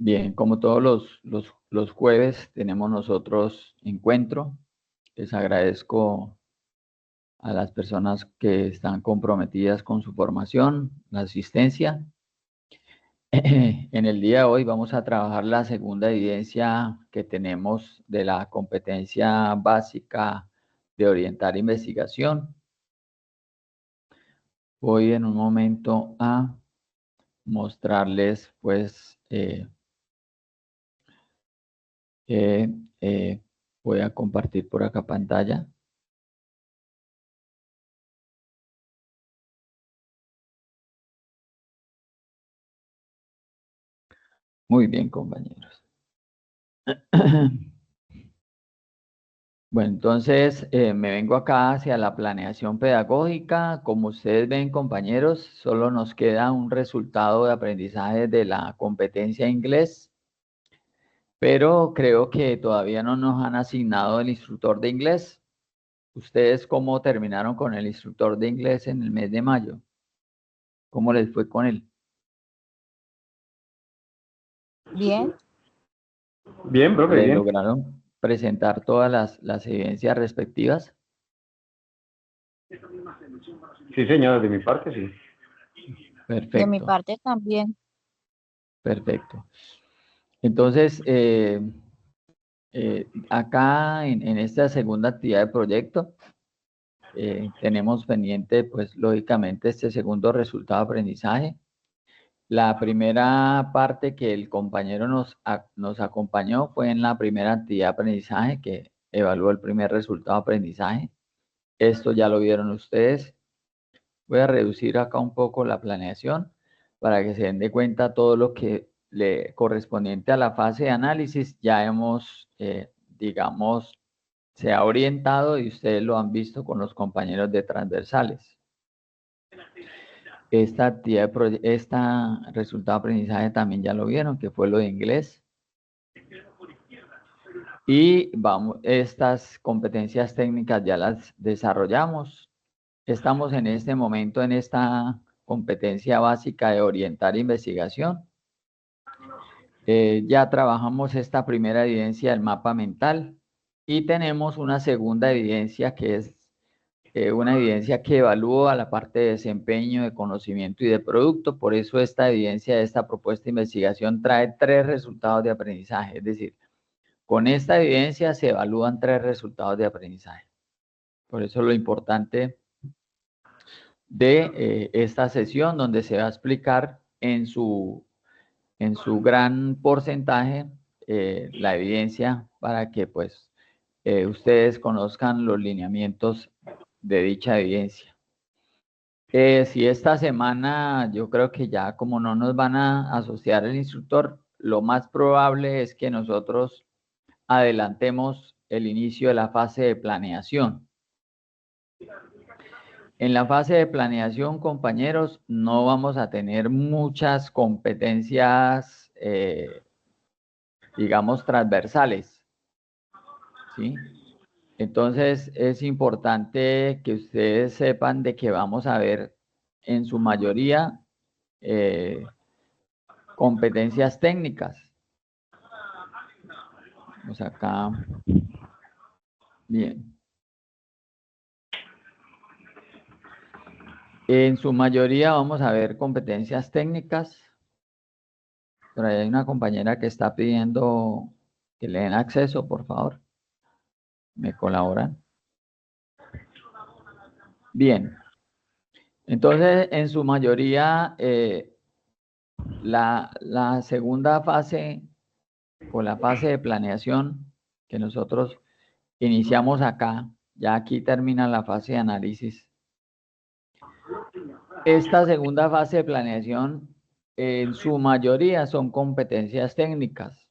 Bien, como todos los jueves tenemos nosotros encuentro. Les agradezco a las personas que están comprometidas con su formación, la asistencia. En el día de hoy vamos a trabajar la segunda evidencia que tenemos de la competencia básica de orientar investigación. Voy en un momento a mostrarles, pues, voy a compartir por acá pantalla. Muy bien, compañeros. Bueno, entonces me vengo acá hacia la planeación pedagógica. Como ustedes ven, compañeros, solo nos queda un resultado de aprendizaje de la competencia inglés, pero creo que todavía no nos han asignado el instructor de inglés. ¿Ustedes cómo terminaron con el instructor de inglés en el mes de mayo? ¿Cómo les fue con él? Bien. Bien, profe, ¿Le bien. lograron presentar todas las evidencias respectivas? Sí, señor, de mi parte, sí. De mi Perfecto, parte también. perfecto. Entonces, acá en esta segunda actividad de proyecto, tenemos pendiente, pues lógicamente, este segundo resultado de aprendizaje. La primera parte que el compañero nos acompañó fue en la primera actividad de aprendizaje, que evaluó el primer resultado de aprendizaje. Esto ya lo vieron ustedes. Voy a reducir acá un poco la planeación para que se den de cuenta todo lo que le correspondiente a la fase de análisis ya hemos, digamos, se ha orientado y ustedes lo han visto con los compañeros de transversales. Esta actividad, resultado de aprendizaje también ya lo vieron, que fue lo de inglés. Y vamos, estas competencias técnicas ya las desarrollamos. Estamos en este momento en esta competencia básica de orientar investigación. Ya trabajamos esta primera evidencia del mapa mental y tenemos una segunda evidencia que es una evidencia que evalúa la parte de desempeño, de conocimiento y de producto. Por eso esta evidencia de esta propuesta de investigación trae 3 resultados de aprendizaje. Es decir, con esta evidencia se evalúan 3 resultados de aprendizaje. Por eso lo importante de esta sesión, donde se va a explicar en su gran porcentaje la evidencia para que pues ustedes conozcan los lineamientos de dicha evidencia. Si esta semana yo creo que ya como no nos van a asociar el instructor, lo más probable es que nosotros adelantemos el inicio de la fase de planeación. En la fase de planeación, compañeros, no vamos a tener muchas competencias, digamos, transversales, ¿sí? Entonces, es importante que ustedes sepan de que vamos a ver en su mayoría competencias técnicas. Vamos acá. Bien. En su mayoría vamos a ver competencias técnicas. Por ahí hay una compañera que está pidiendo que le den acceso, por favor. ¿Me colaboran? Bien. Entonces, en su mayoría, la segunda fase o la fase de planeación que nosotros iniciamos acá, ya aquí termina la fase de análisis. Esta segunda fase de planeación, en su mayoría, son competencias técnicas.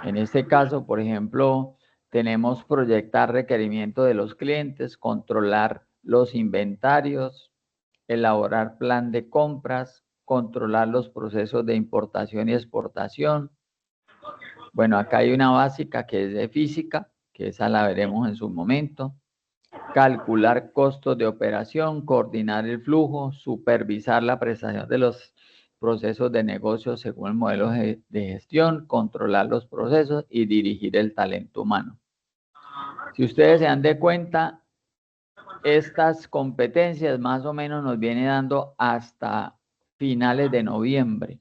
En este caso, por ejemplo, tenemos proyectar requerimiento de los clientes, controlar los inventarios, elaborar plan de compras, controlar los procesos de importación y exportación. Bueno, acá hay una básica que es de física, que esa la veremos en su momento. Calcular costos de operación, coordinar el flujo, supervisar la prestación de los procesos de negocio según el modelo de gestión, controlar los procesos y dirigir el talento humano. Si ustedes se dan de cuenta, estas competencias más o menos nos viene dando hasta finales de noviembre.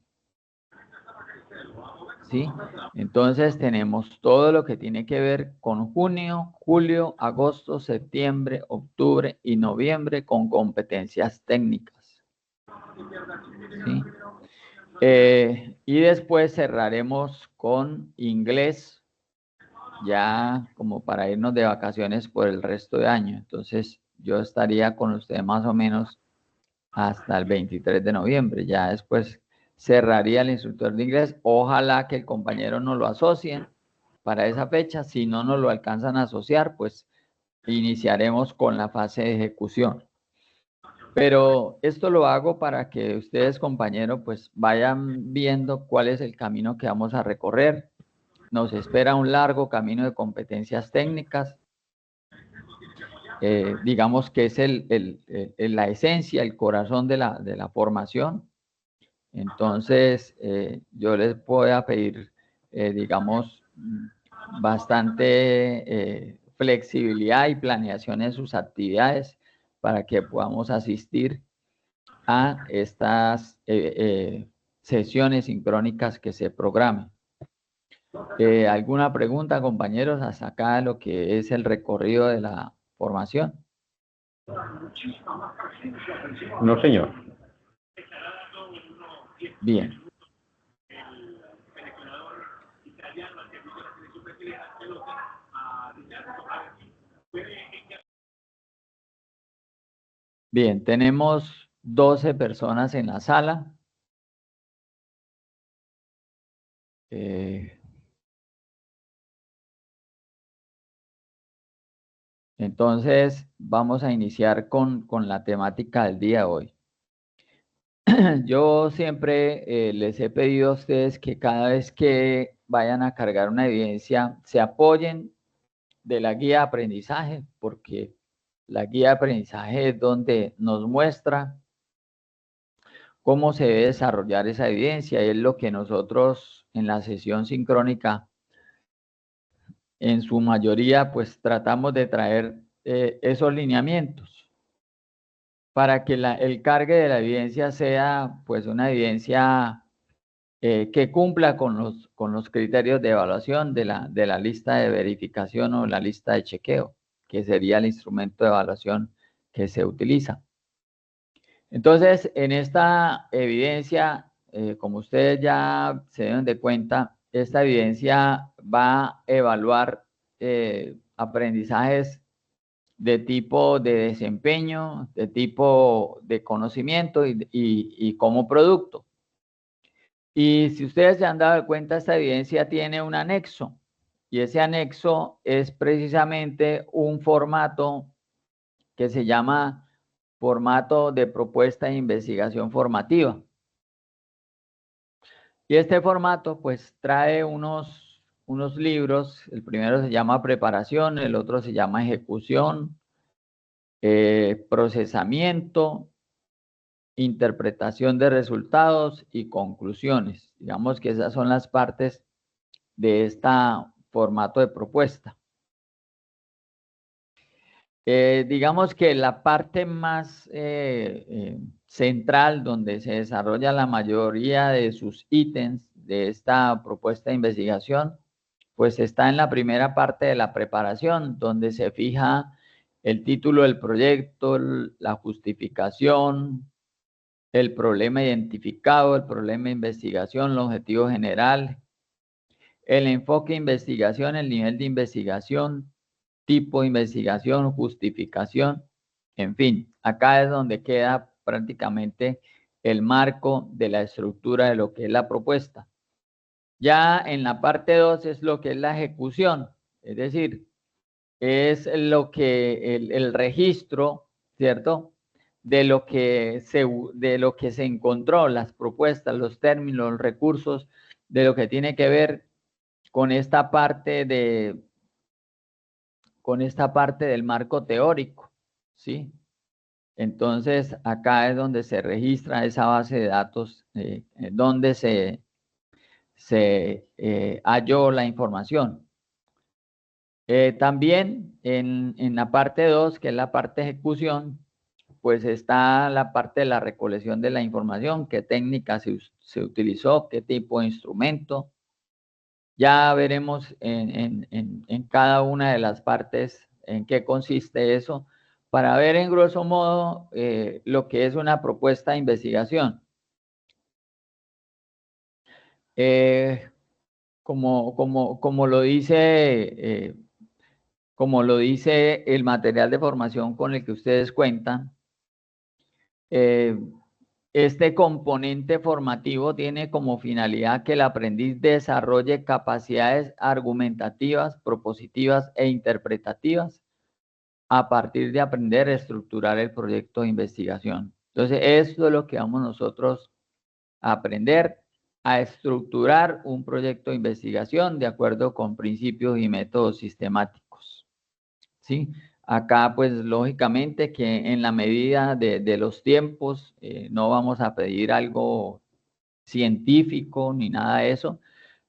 ¿Sí? Entonces tenemos todo lo que tiene que ver con junio, julio, agosto, septiembre, octubre y noviembre con competencias técnicas. ¿Sí? Y después cerraremos con inglés, ya como para irnos de vacaciones por el resto de año. Entonces yo estaría con usted más o menos hasta el 23 de noviembre. Ya después cerraría el instructor de inglés. Ojalá que el compañero nos lo asocien para esa fecha. Si no nos lo alcanzan a asociar, pues iniciaremos con la fase de ejecución. Pero esto lo hago para que ustedes, compañeros, pues vayan viendo cuál es el camino que vamos a recorrer. Nos espera un largo camino de competencias técnicas. Digamos que es la esencia, el corazón de la formación. Entonces, yo les voy a pedir, digamos, bastante flexibilidad y planeación en sus actividades para que podamos asistir a estas sesiones sincrónicas que se programen. ¿Alguna pregunta, compañeros, hasta acá lo que es el recorrido de la formación? No, señor. Bien. Bien, tenemos 12 personas en la sala. Entonces, vamos a iniciar con la temática del día de hoy. Yo siempre les he pedido a ustedes que cada vez que vayan a cargar una evidencia, se apoyen de la guía de aprendizaje, porque la guía de aprendizaje es donde nos muestra cómo se debe desarrollar esa evidencia, y es lo que nosotros en la sesión sincrónica, en su mayoría, pues tratamos de traer esos lineamientos para que el cargue de la evidencia sea pues una evidencia que cumpla con los criterios de evaluación de la lista de verificación o la lista de chequeo, que sería el instrumento de evaluación que se utiliza. Entonces, en esta evidencia, como ustedes ya se deben de cuenta, esta evidencia va a evaluar aprendizajes de tipo de desempeño, de tipo de conocimiento y como producto. Y si ustedes se han dado cuenta, esta evidencia tiene un anexo, y ese anexo es precisamente un formato que se llama formato de propuesta de investigación formativa. Y este formato pues trae unos libros. El primero se llama preparación, el otro se llama ejecución, procesamiento, interpretación de resultados y conclusiones. Digamos que esas son las partes de este formato de propuesta. Digamos que la parte más central, donde se desarrolla la mayoría de sus ítems de esta propuesta de investigación, pues está en la primera parte de la preparación, donde se fija el título del proyecto, la justificación, el problema identificado, el problema de investigación, el objetivo general, el enfoque de investigación, el nivel de investigación, tipo de investigación, justificación, en fin, acá es donde queda prácticamente el marco de la estructura de lo que es la propuesta. Ya en la parte 2 es lo que es la ejecución, es decir, es lo que el registro, ¿cierto? De lo que se encontró, las propuestas, los términos, los recursos, de lo que tiene que ver con esta parte del marco teórico, ¿sí? Entonces, acá es donde se registra esa base de datos, donde se halló la información. También en la parte 2, que es la parte de ejecución, pues está la parte de la recolección de la información, qué técnica se utilizó, qué tipo de instrumento. Ya veremos en cada una de las partes en qué consiste eso, para ver en grosso modo lo que es una propuesta de investigación. Como lo dice el material de formación con el que ustedes cuentan, este componente formativo tiene como finalidad que el aprendiz desarrolle capacidades argumentativas, propositivas e interpretativas a partir de aprender a estructurar el proyecto de investigación. Entonces, esto es lo que vamos nosotros a aprender, a estructurar un proyecto de investigación de acuerdo con principios y métodos sistemáticos. ¿Sí? Acá, pues, lógicamente que en la medida de los tiempos, no vamos a pedir algo científico ni nada de eso,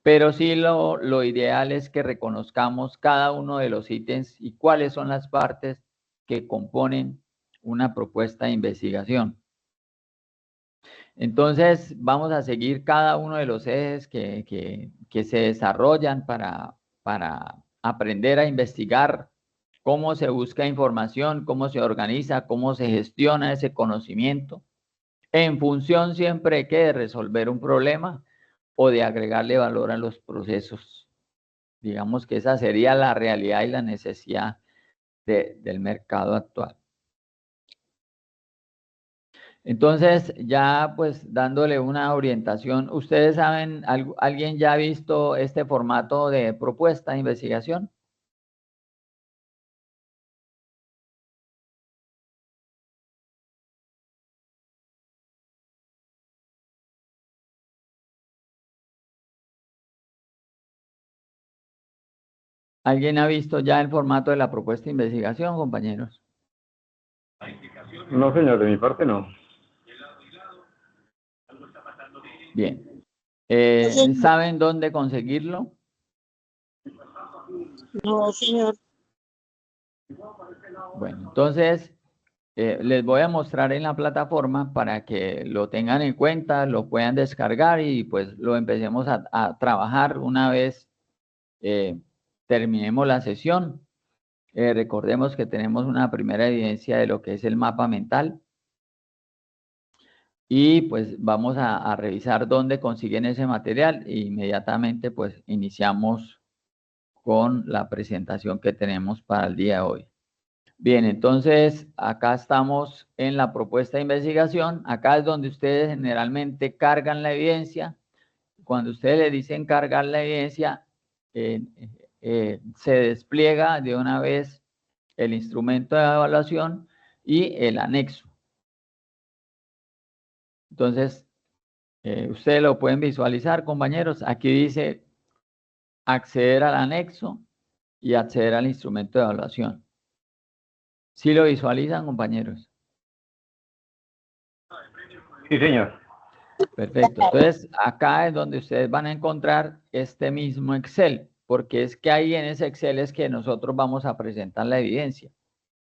pero sí lo ideal es que reconozcamos cada uno de los ítems y cuáles son las partes que componen una propuesta de investigación. Entonces, vamos a seguir cada uno de los ejes que se desarrollan para aprender a investigar cómo se busca información, cómo se organiza, cómo se gestiona ese conocimiento, en función siempre de resolver un problema o de agregarle valor a los procesos. Digamos que esa sería la realidad y la necesidad del mercado actual. Entonces, ya pues dándole una orientación, ¿ustedes saben, alguien ya ha visto este formato de propuesta de investigación? ¿Alguien ha visto ya el formato de la propuesta de investigación, compañeros? No, señor, de mi parte no. Bien. ¿Saben dónde conseguirlo? No, señor. Bueno, entonces les voy a mostrar en la plataforma para que lo tengan en cuenta, lo puedan descargar y pues lo empecemos a trabajar una vez terminemos la sesión. Recordemos que tenemos una primera evidencia de lo que es el mapa mental. Y pues vamos a revisar dónde consiguen ese material e inmediatamente pues iniciamos con la presentación que tenemos para el día de hoy. Bien, entonces acá estamos en la propuesta de investigación. Acá es donde ustedes generalmente cargan la evidencia. Cuando ustedes le dicen cargar la evidencia, se despliega de una vez el instrumento de evaluación y el anexo. Entonces, ustedes lo pueden visualizar, compañeros. Aquí dice acceder al anexo y acceder al instrumento de evaluación. ¿Sí lo visualizan, compañeros? Sí, señor. Perfecto. Entonces, acá es donde ustedes van a encontrar este mismo Excel, porque es que ahí en ese Excel es que nosotros vamos a presentar la evidencia.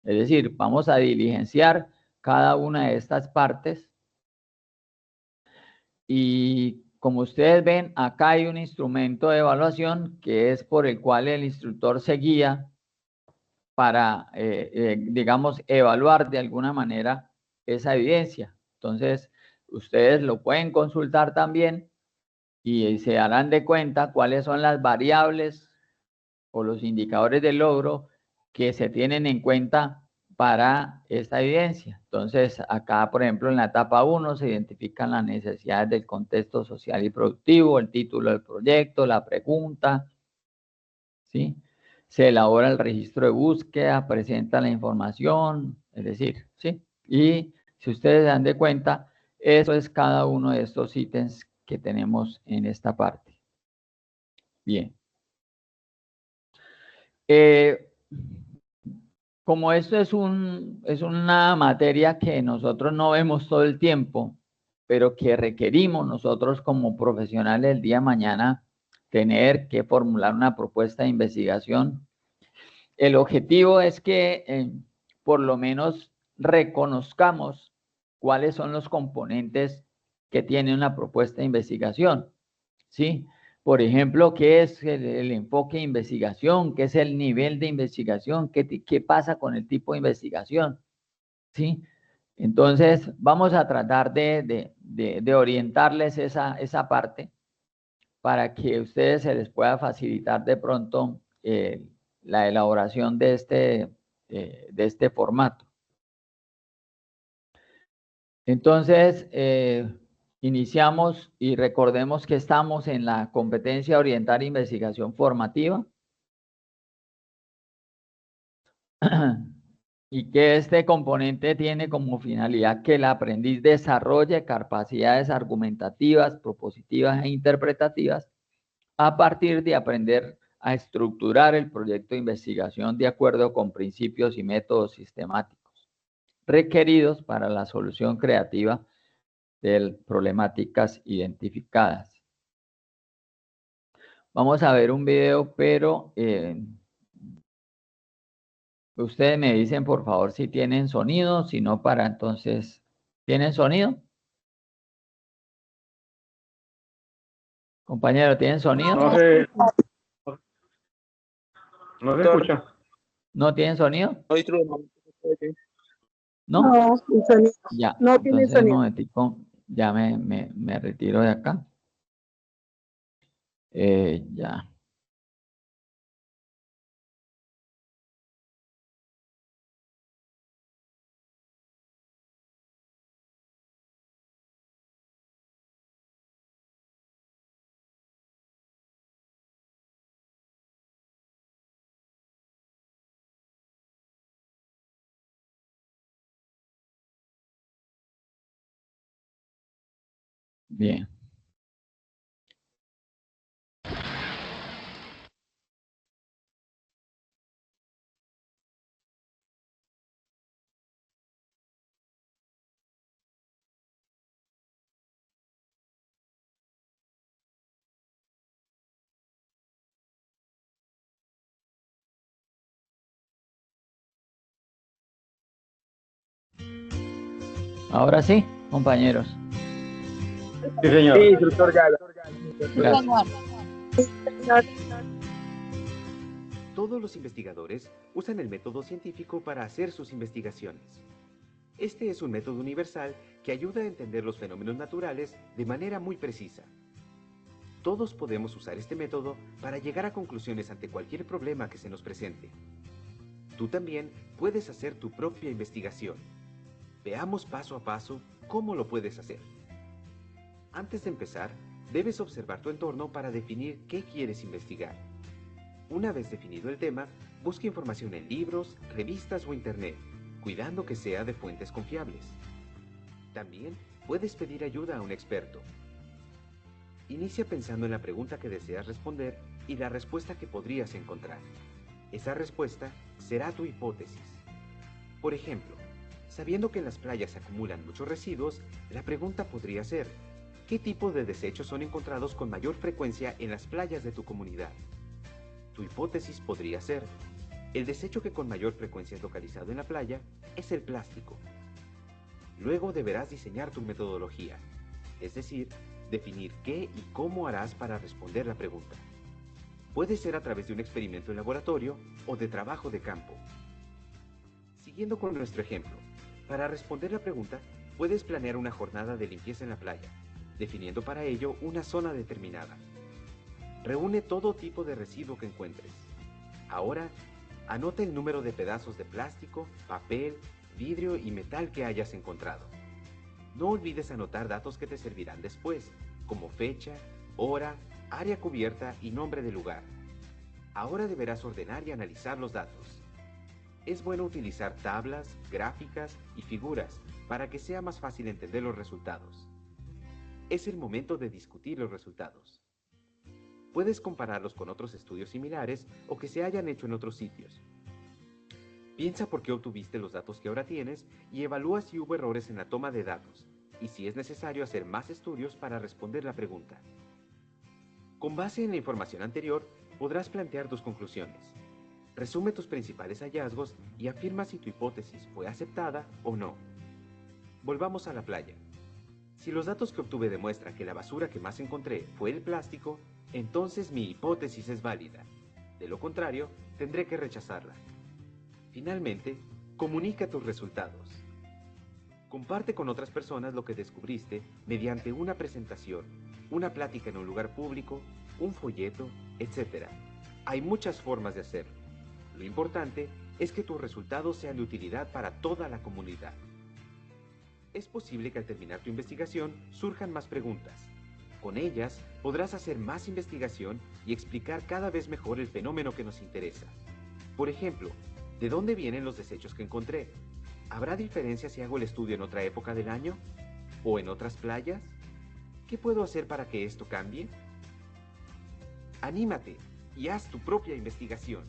Es decir, vamos a diligenciar cada una de estas partes. Y como ustedes ven, acá hay un instrumento de evaluación que es por el cual el instructor se guía para, digamos, evaluar de alguna manera esa evidencia. Entonces, ustedes lo pueden consultar también y se darán de cuenta cuáles son las variables o los indicadores de logro que se tienen en cuenta para esta evidencia. Entonces, acá, por ejemplo, en la etapa 1 se identifican las necesidades del contexto social y productivo, el título del proyecto, la pregunta, ¿sí? Se elabora el registro de búsqueda, presenta la información, es decir, ¿sí? Y si ustedes se dan de cuenta, eso es cada uno de estos ítems que tenemos en esta parte. Bien. como esto es una materia que nosotros no vemos todo el tiempo, pero que requerimos nosotros como profesionales el día de mañana tener que formular una propuesta de investigación, el objetivo es que por lo menos reconozcamos cuáles son los componentes que tiene una propuesta de investigación, ¿sí? Por ejemplo, ¿qué es el enfoque de investigación? ¿Qué es el nivel de investigación? ¿Qué pasa con el tipo de investigación? ¿Sí? Entonces, vamos a tratar de orientarles esa parte para que a ustedes se les pueda facilitar de pronto la elaboración de este formato. Entonces, iniciamos y recordemos que estamos en la competencia orientar investigación formativa y que este componente tiene como finalidad que el aprendiz desarrolle capacidades argumentativas, propositivas e interpretativas a partir de aprender a estructurar el proyecto de investigación de acuerdo con principios y métodos sistemáticos requeridos para la solución creativa de problemáticas identificadas. Vamos a ver un video, pero ustedes me dicen por favor si tienen sonido, si no para entonces, ¿tienen sonido? Compañero, ¿tienen sonido? No se escucha. ¿No tienen sonido? ¿No? No, el sonido. Ya, No tiene entonces un sonido. momentico, ya me retiro de acá. Ya. Bien. Ahora sí, compañeros. Sí, señor. Sí, instructor, ya. Gracias. Todos los investigadores usan el método científico para hacer sus investigaciones. Este es un método universal que ayuda a entender los fenómenos naturales de manera muy precisa. Todos podemos usar este método para llegar a conclusiones ante cualquier problema que se nos presente. Tú también puedes hacer tu propia investigación. Veamos paso a paso cómo lo puedes hacer. Antes de empezar, debes observar tu entorno para definir qué quieres investigar. Una vez definido el tema, busca información en libros, revistas o internet, cuidando que sea de fuentes confiables. También puedes pedir ayuda a un experto. Inicia pensando en la pregunta que deseas responder y la respuesta que podrías encontrar. Esa respuesta será tu hipótesis. Por ejemplo, sabiendo que en las playas se acumulan muchos residuos, la pregunta podría ser: ¿qué tipo de desechos son encontrados con mayor frecuencia en las playas de tu comunidad? Tu hipótesis podría ser: el desecho que con mayor frecuencia es localizado en la playa es el plástico. Luego deberás diseñar tu metodología, es decir, definir qué y cómo harás para responder la pregunta. Puede ser a través de un experimento en laboratorio o de trabajo de campo. Siguiendo con nuestro ejemplo, para responder la pregunta, puedes planear una jornada de limpieza en la playa, definiendo para ello una zona determinada. Reúne todo tipo de residuo que encuentres. Ahora, anota el número de pedazos de plástico, papel, vidrio y metal que hayas encontrado. No olvides anotar datos que te servirán después, como fecha, hora, área cubierta y nombre del lugar. Ahora deberás ordenar y analizar los datos. Es bueno utilizar tablas, gráficas y figuras para que sea más fácil entender los resultados. Es el momento de discutir los resultados. Puedes compararlos con otros estudios similares o que se hayan hecho en otros sitios. Piensa por qué obtuviste los datos que ahora tienes y evalúa si hubo errores en la toma de datos y si es necesario hacer más estudios para responder la pregunta. Con base en la información anterior, podrás plantear tus conclusiones. Resume tus principales hallazgos y afirma si tu hipótesis fue aceptada o no. Volvamos a la playa. Si los datos que obtuve demuestran que la basura que más encontré fue el plástico, entonces mi hipótesis es válida. De lo contrario, tendré que rechazarla. Finalmente, comunica tus resultados. Comparte con otras personas lo que descubriste mediante una presentación, una plática en un lugar público, un folleto, etc. Hay muchas formas de hacerlo. Lo importante es que tus resultados sean de utilidad para toda la comunidad. Es posible que al terminar tu investigación surjan más preguntas. Con ellas podrás hacer más investigación y explicar cada vez mejor el fenómeno que nos interesa. Por ejemplo, ¿de dónde vienen los desechos que encontré? ¿Habrá diferencia si hago el estudio en otra época del año? ¿O en otras playas? ¿Qué puedo hacer para que esto cambie? Anímate y haz tu propia investigación.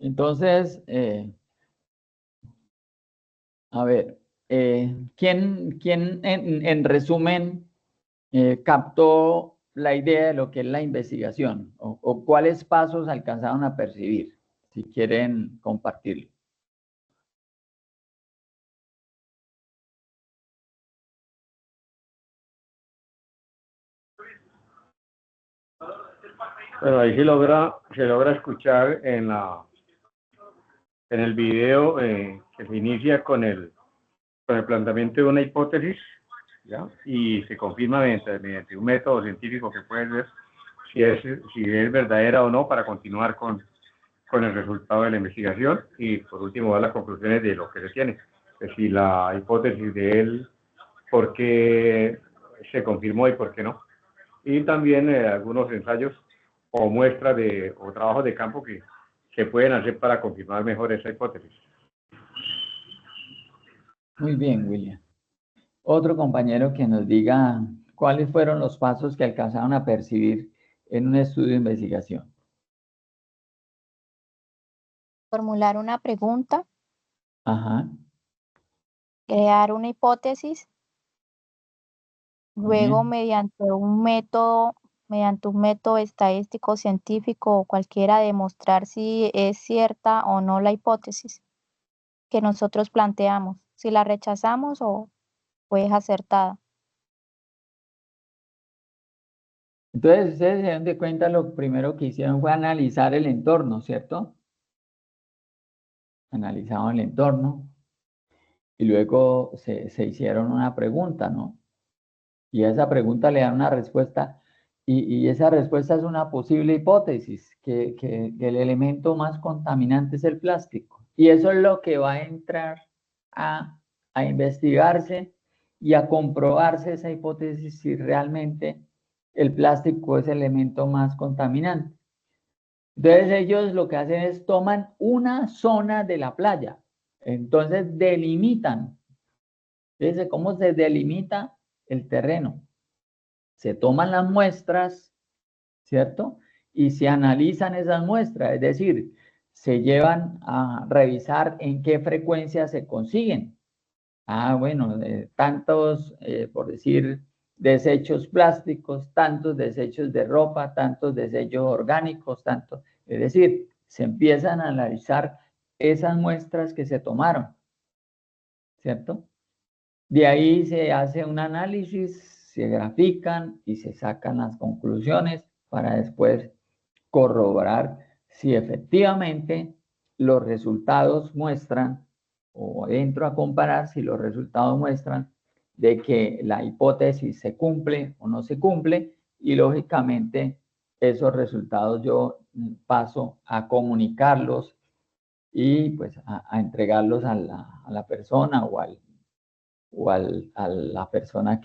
Entonces, a ver, ¿quién en resumen captó la idea de lo que es la investigación? ¿O cuáles pasos alcanzaron a percibir? Si quieren compartirlo. Pero ahí se logra escuchar en el video que se inicia con el planteamiento de una hipótesis, ¿ya? Y se confirma mediante un método científico que puede ver si es verdadera o no para continuar con el resultado de la investigación y por último dar las conclusiones de lo que se tiene. Es decir, la hipótesis de él, por qué se confirmó y por qué no. Y también algunos ensayos o muestras o trabajos de campo que se pueden hacer para confirmar mejor esa hipótesis. Muy bien, William. Otro compañero que nos diga cuáles fueron los pasos que alcanzaron a percibir en un estudio de investigación. Formular una pregunta, Ajá. crear una hipótesis, luego Bien. mediante un método estadístico, científico o cualquiera, demostrar si es cierta o no la hipótesis que nosotros planteamos, si la rechazamos o es acertada. Entonces, ustedes se dan de cuenta, lo primero que hicieron fue analizar el entorno, ¿cierto? Analizaron el entorno y luego se hicieron una pregunta, ¿no? Y a esa pregunta le dan una respuesta y esa respuesta es una posible hipótesis, que el elemento más contaminante es el plástico. Y eso es lo que va a entrar a investigarse y a comprobarse esa hipótesis si realmente el plástico es el elemento más contaminante. Entonces ellos lo que hacen es toman una zona de la playa, entonces delimitan. Fíjense cómo se delimita el terreno. Se toman las muestras, ¿cierto? Y se analizan esas muestras, es decir, se llevan a revisar en qué frecuencia se consiguen. Ah, bueno, tantos, por decir, desechos plásticos, tantos desechos de ropa, tantos desechos orgánicos, tantos. Es decir, se empiezan a analizar esas muestras que se tomaron, ¿cierto? De ahí se hace un análisis, se grafican y se sacan las conclusiones para después corroborar si efectivamente los resultados muestran, o entro a comparar si los resultados muestran de que la hipótesis se cumple o no se cumple, y lógicamente esos resultados yo paso a comunicarlos y pues a entregarlos a la persona a la persona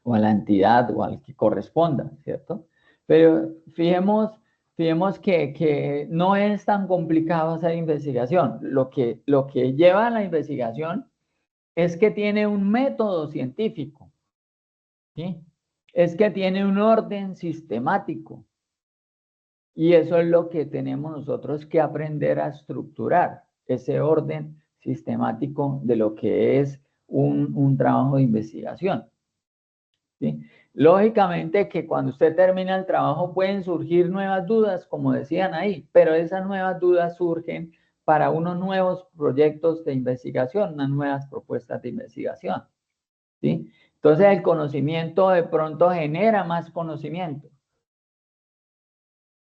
o a la entidad o al que corresponda, ¿cierto? Pero fijemos que no es tan complicado hacer investigación. Lo que lleva a la investigación es que tiene un método científico, ¿sí? Es que tiene un orden sistemático. Y eso es lo que tenemos nosotros que aprender a estructurar, ese orden sistemático de lo que es un trabajo de investigación, ¿sí? Lógicamente que cuando usted termina el trabajo pueden surgir nuevas dudas, como decían ahí, pero esas nuevas dudas surgen para unos nuevos proyectos de investigación, unas nuevas propuestas de investigación, ¿sí? Entonces el conocimiento de pronto genera más conocimiento,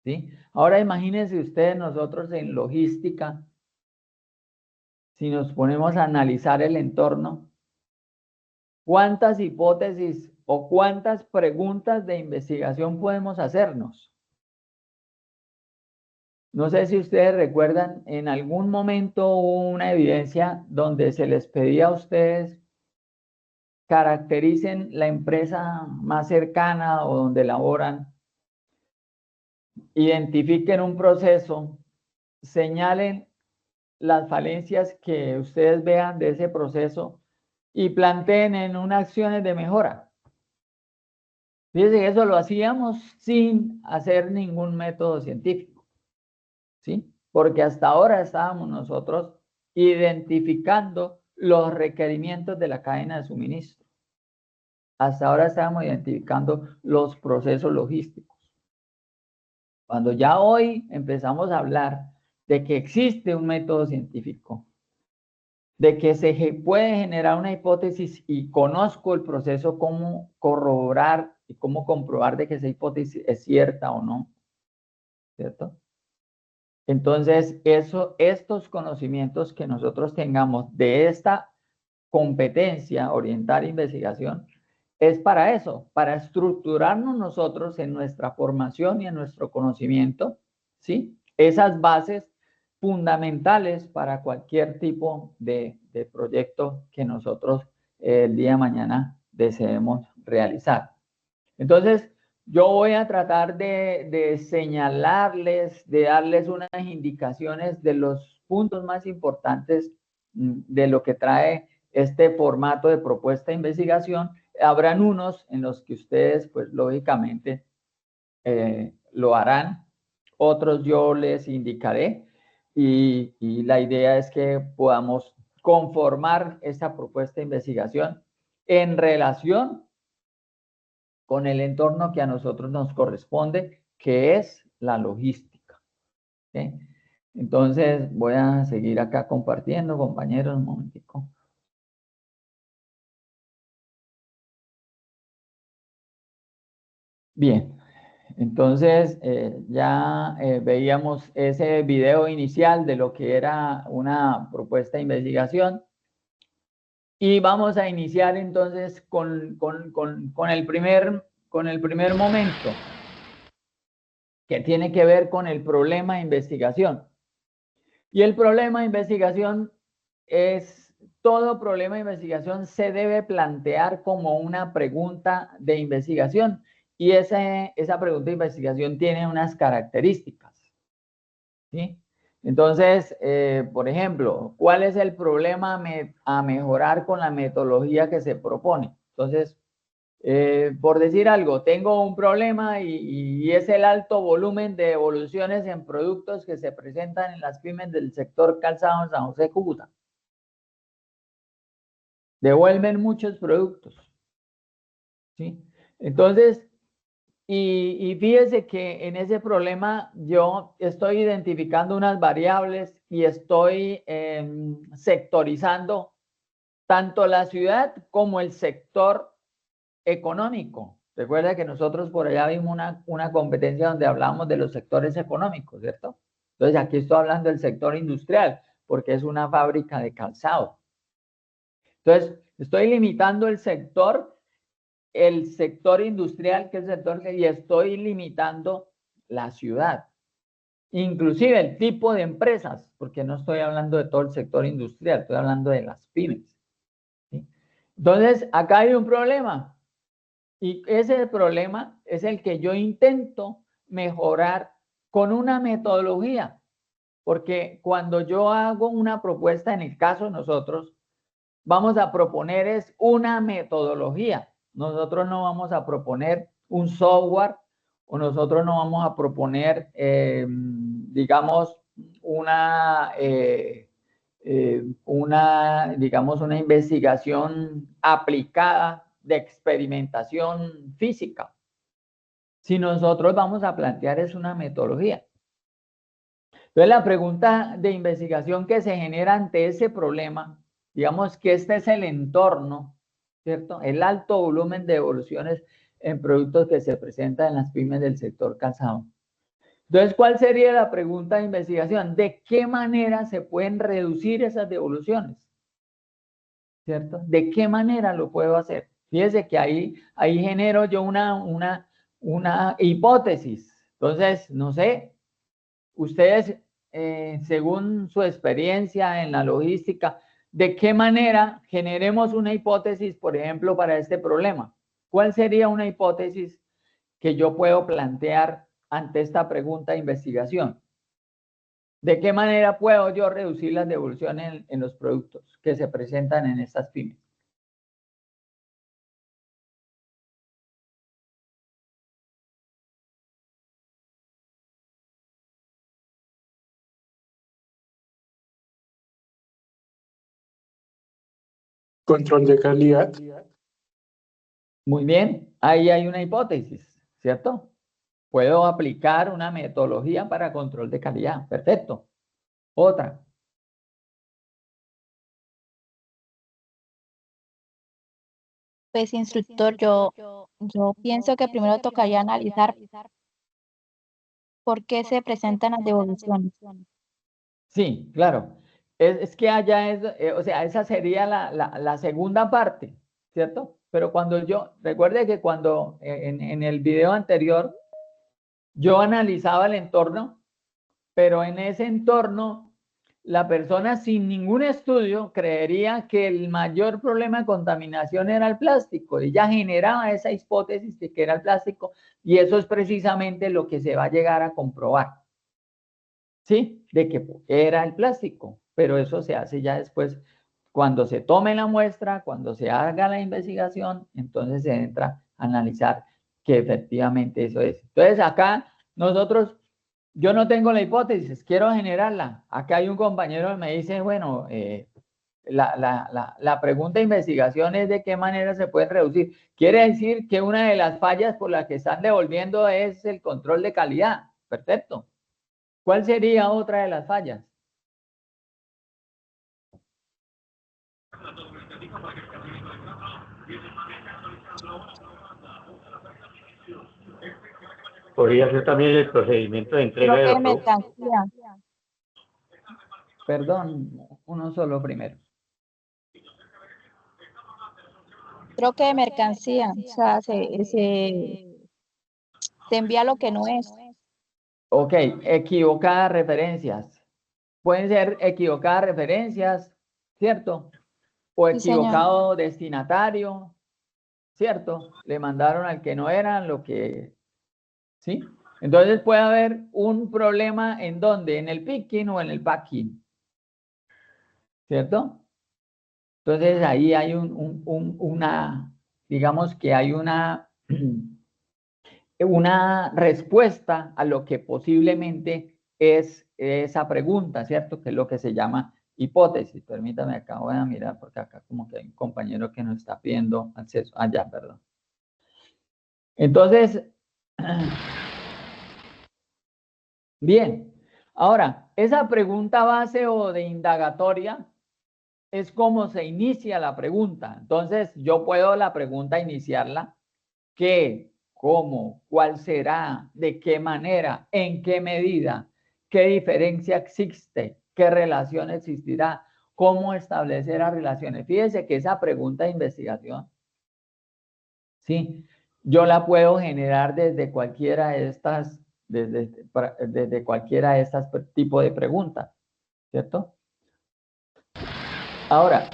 ¿sí? Ahora imagínense ustedes nosotros en logística, si nos ponemos a analizar el entorno, ¿cuántas hipótesis o cuántas preguntas de investigación podemos hacernos? No sé si ustedes recuerdan, en algún momento hubo una evidencia donde se les pedía a ustedes caractericen la empresa más cercana o donde laboran, identifiquen un proceso, señalen las falencias que ustedes vean de ese proceso y planteen en unas acciones de mejora. Fíjense que eso lo hacíamos sin hacer ningún método científico, ¿sí? Porque hasta ahora estábamos nosotros identificando los requerimientos de la cadena de suministro. Hasta ahora estábamos identificando los procesos logísticos. Cuando ya hoy empezamos a hablar de que existe un método científico, de que se puede generar una hipótesis y conozco el proceso, cómo corroborar y cómo comprobar de que esa hipótesis es cierta o no, ¿cierto? Entonces, estos conocimientos que nosotros tengamos de esta competencia orientar investigación, es para eso, para estructurarnos nosotros en nuestra formación y en nuestro conocimiento, ¿sí? Esas bases fundamentales para cualquier tipo de proyecto que nosotros el día de mañana deseemos realizar. Entonces, yo voy a tratar de señalarles, de darles unas indicaciones de los puntos más importantes de lo que trae este formato de propuesta de investigación. Habrán unos en los que ustedes, pues lógicamente, lo harán, otros yo les indicaré y la idea es que podamos conformar esta propuesta de investigación en relación con el entorno que a nosotros nos corresponde, que es la logística, ¿sí? Entonces voy a seguir acá compartiendo, compañeros, un momentico. Bien, entonces ya veíamos ese video inicial de lo que era una propuesta de investigación y vamos a iniciar entonces con el primer momento, que tiene que ver con el problema de investigación. Y el problema de investigación es, todo problema de investigación se debe plantear como una pregunta de investigación y esa pregunta de investigación tiene unas características, ¿sí? Entonces, por ejemplo, ¿cuál es el problema a mejorar con la metodología que se propone? Entonces, por decir algo, tengo un problema y es el alto volumen de evoluciones en productos que se presentan en las pymes del sector calzado en San José, Cúcuta. Devuelven muchos productos, ¿sí? Entonces, y fíjese que en ese problema yo estoy identificando unas variables y estoy sectorizando tanto la ciudad como el sector económico. Recuerda que nosotros por allá vimos una competencia donde hablábamos de los sectores económicos, ¿cierto? Entonces aquí estoy hablando del sector industrial, porque es una fábrica de calzado. Entonces, estoy limitando el sector industrial, que es el sector, y estoy limitando la ciudad. inclusive el tipo de empresas, porque no estoy hablando de todo el sector industrial, estoy hablando de las pymes. ¿Sí? Entonces, acá hay un problema, y ese problema es el que yo intento mejorar con una metodología, porque cuando yo hago una propuesta, en el caso de nosotros, vamos a proponer es una metodología. Nosotros no vamos a proponer un software o nosotros no vamos a proponer, digamos, digamos, una investigación aplicada de experimentación física. Si nosotros vamos a plantear es una metodología. Entonces, la pregunta de investigación que se genera ante ese problema, digamos que este es el entorno, ¿cierto? El alto volumen de devoluciones en productos que se presentan en las pymes del sector calzado. Entonces, ¿cuál sería la pregunta de investigación? ¿De qué manera se pueden reducir esas devoluciones? ¿Cierto? ¿De qué manera lo puedo hacer? Fíjese que ahí genero yo una hipótesis. Entonces, no sé, ustedes, según su experiencia en la logística, ¿de qué manera generemos una hipótesis, por ejemplo, para este problema? ¿Cuál sería una hipótesis que yo puedo plantear ante esta pregunta de investigación? ¿De qué manera puedo yo reducir las devoluciones en los productos que se presentan en estas pymes? Control de calidad. Muy bien, ahí hay una hipótesis, ¿cierto? Puedo aplicar una metodología para control de calidad. Perfecto. Otra. Pues, instructor, yo pienso que primero tocaría analizar por qué se presentan las devoluciones. Sí, claro. Es que allá es, o sea, esa sería la segunda parte, ¿cierto? Pero cuando recuerde que cuando en el video anterior yo analizaba el entorno, pero en ese entorno la persona sin ningún estudio creería que el mayor problema de contaminación era el plástico. Ella generaba esa hipótesis de que era el plástico y eso es precisamente lo que se va a llegar a comprobar. ¿Sí? De que era el plástico, pero eso se hace ya después, cuando se tome la muestra, cuando se haga la investigación, entonces se entra a analizar que efectivamente eso es. Entonces acá nosotros, yo no tengo la hipótesis, quiero generarla. Acá hay un compañero que me dice, bueno, la pregunta de investigación es de qué manera se puede reducir. Quiere decir que una de las fallas por las que están devolviendo es el control de calidad. Perfecto. ¿Cuál sería otra de las fallas? Podría ser también el procedimiento de entrega de Creo los que productos. mercancía. Perdón, uno solo primero. Creo que de mercancía. O sea, se envía lo que no es. Ok, equivocadas referencias. Pueden ser equivocadas referencias, ¿cierto? O Sí, señor. equivocado destinatario, ¿cierto? Le mandaron al que no era lo que... ¿Sí? Entonces puede haber un problema en dónde, en el picking o en el packing, ¿cierto? Entonces ahí hay digamos que hay una respuesta a lo que posiblemente es esa pregunta, ¿cierto? Que es lo que se llama hipótesis. Permítame, acá voy a mirar porque acá como que hay un compañero que nos está pidiendo acceso. Ah, ya, perdón. Entonces, bien. Ahora, esa pregunta base o de indagatoria es como se inicia la pregunta. Entonces, yo puedo la pregunta iniciarla. ¿Qué? ¿Cómo? ¿Cuál será? ¿De qué manera? ¿En qué medida? ¿Qué diferencia existe? ¿Qué relación existirá? ¿Cómo establecer las relaciones? Fíjese que esa pregunta de investigación, ¿sí? Yo la puedo generar desde cualquiera de estas desde cualquiera de estas tipos de preguntas, ¿cierto? Ahora,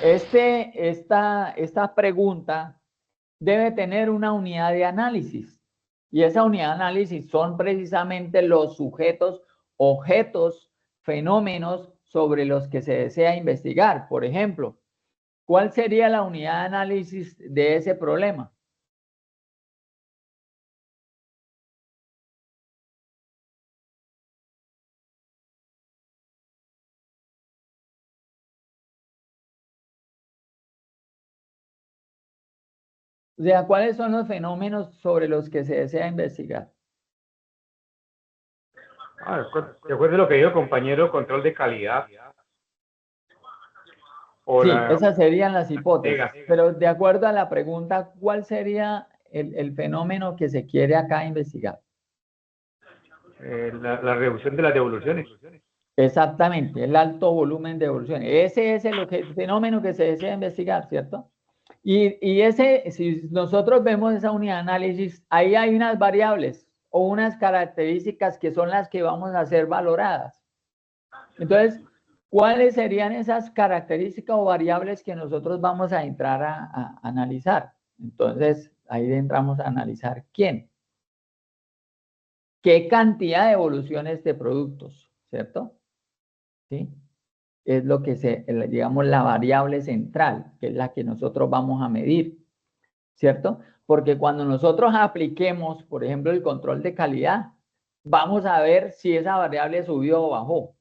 esta pregunta debe tener una unidad de análisis, y esa unidad de análisis son precisamente los sujetos, objetos, fenómenos sobre los que se desea investigar. Por ejemplo, ¿cuál sería la unidad de análisis de ese problema? O sea, ¿cuáles son los fenómenos sobre los que se desea investigar? De acuerdo a lo que dijo el compañero, control de calidad. Sí, esas serían las hipótesis. Pero de acuerdo a la pregunta, ¿cuál sería el fenómeno que se quiere acá investigar? La reducción de las devoluciones. Exactamente, el alto volumen de devoluciones. Ese es el fenómeno que se desea investigar, ¿cierto? Y ese, si nosotros vemos esa unidad de análisis, ahí hay unas variables o unas características que son las que vamos a ser valoradas. Entonces, ¿cuáles serían esas características o variables que nosotros vamos a entrar a analizar? Entonces, ahí entramos a analizar quién, qué cantidad de evoluciones de productos, ¿cierto? ¿Sí? Es lo que digamos, la variable central, que es la que nosotros vamos a medir, ¿cierto? Porque cuando nosotros apliquemos, por ejemplo, el control de calidad, vamos a ver si esa variable subió o bajó.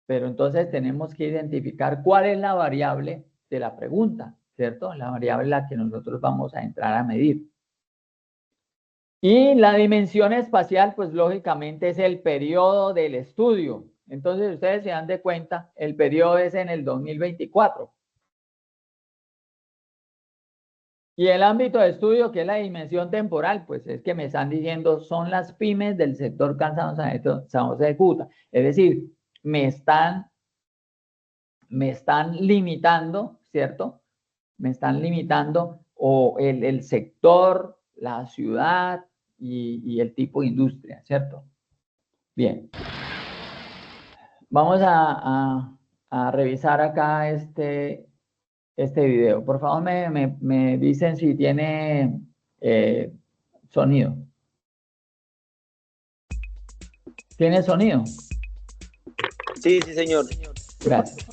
Pero entonces tenemos que identificar cuál es la variable de la pregunta, ¿cierto? La variable en la que nosotros vamos a entrar a medir. Y la dimensión espacial, pues lógicamente es el periodo del estudio. Entonces, ustedes se dan de cuenta, el periodo es en el 2024. Y el ámbito de estudio, que es la dimensión temporal, pues es que me están diciendo, son las pymes del sector San José de Cúcuta. Es decir, me están limitando, ¿cierto? Me están limitando o el sector, la ciudad y el tipo de industria, ¿cierto? Bien. Vamos a revisar acá este video. Por favor, me dicen si tiene sonido. ¿Tiene sonido? Sí, sí, señor. Gracias.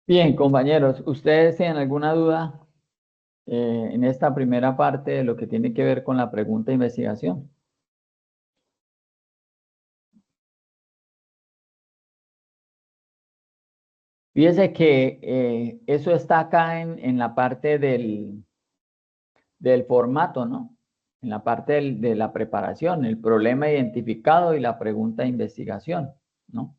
Bien, compañeros, ¿ustedes tienen alguna duda en esta primera parte de lo que tiene que ver con la pregunta de investigación? Fíjese que eso está acá en la parte del formato, ¿no? En la parte de la preparación, el problema identificado y la pregunta de investigación, ¿no?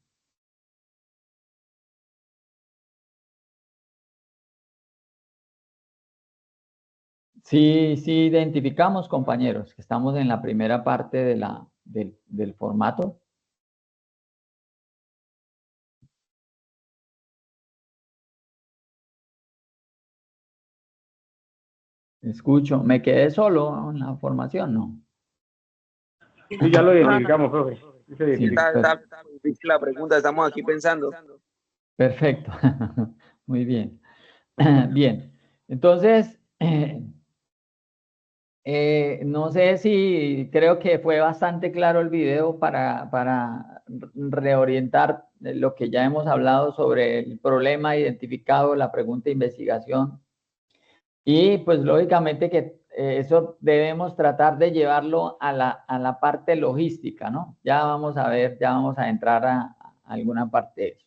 Sí, sí identificamos, compañeros, que estamos en la primera parte del formato. Escucho, ¿me quedé solo en la formación? No. Sí, ya lo identificamos, profe. Sí, se Sí, identifica. Está difícil la pregunta, estamos aquí pensando. perfecto. Muy bien. Bien. Entonces, no sé si creo que fue bastante claro el video para reorientar lo que ya hemos hablado sobre el problema identificado, la pregunta de investigación. Y pues lógicamente que eso debemos tratar de llevarlo a la parte logística, ¿no? Ya vamos a ver, ya vamos a entrar a alguna parte de eso.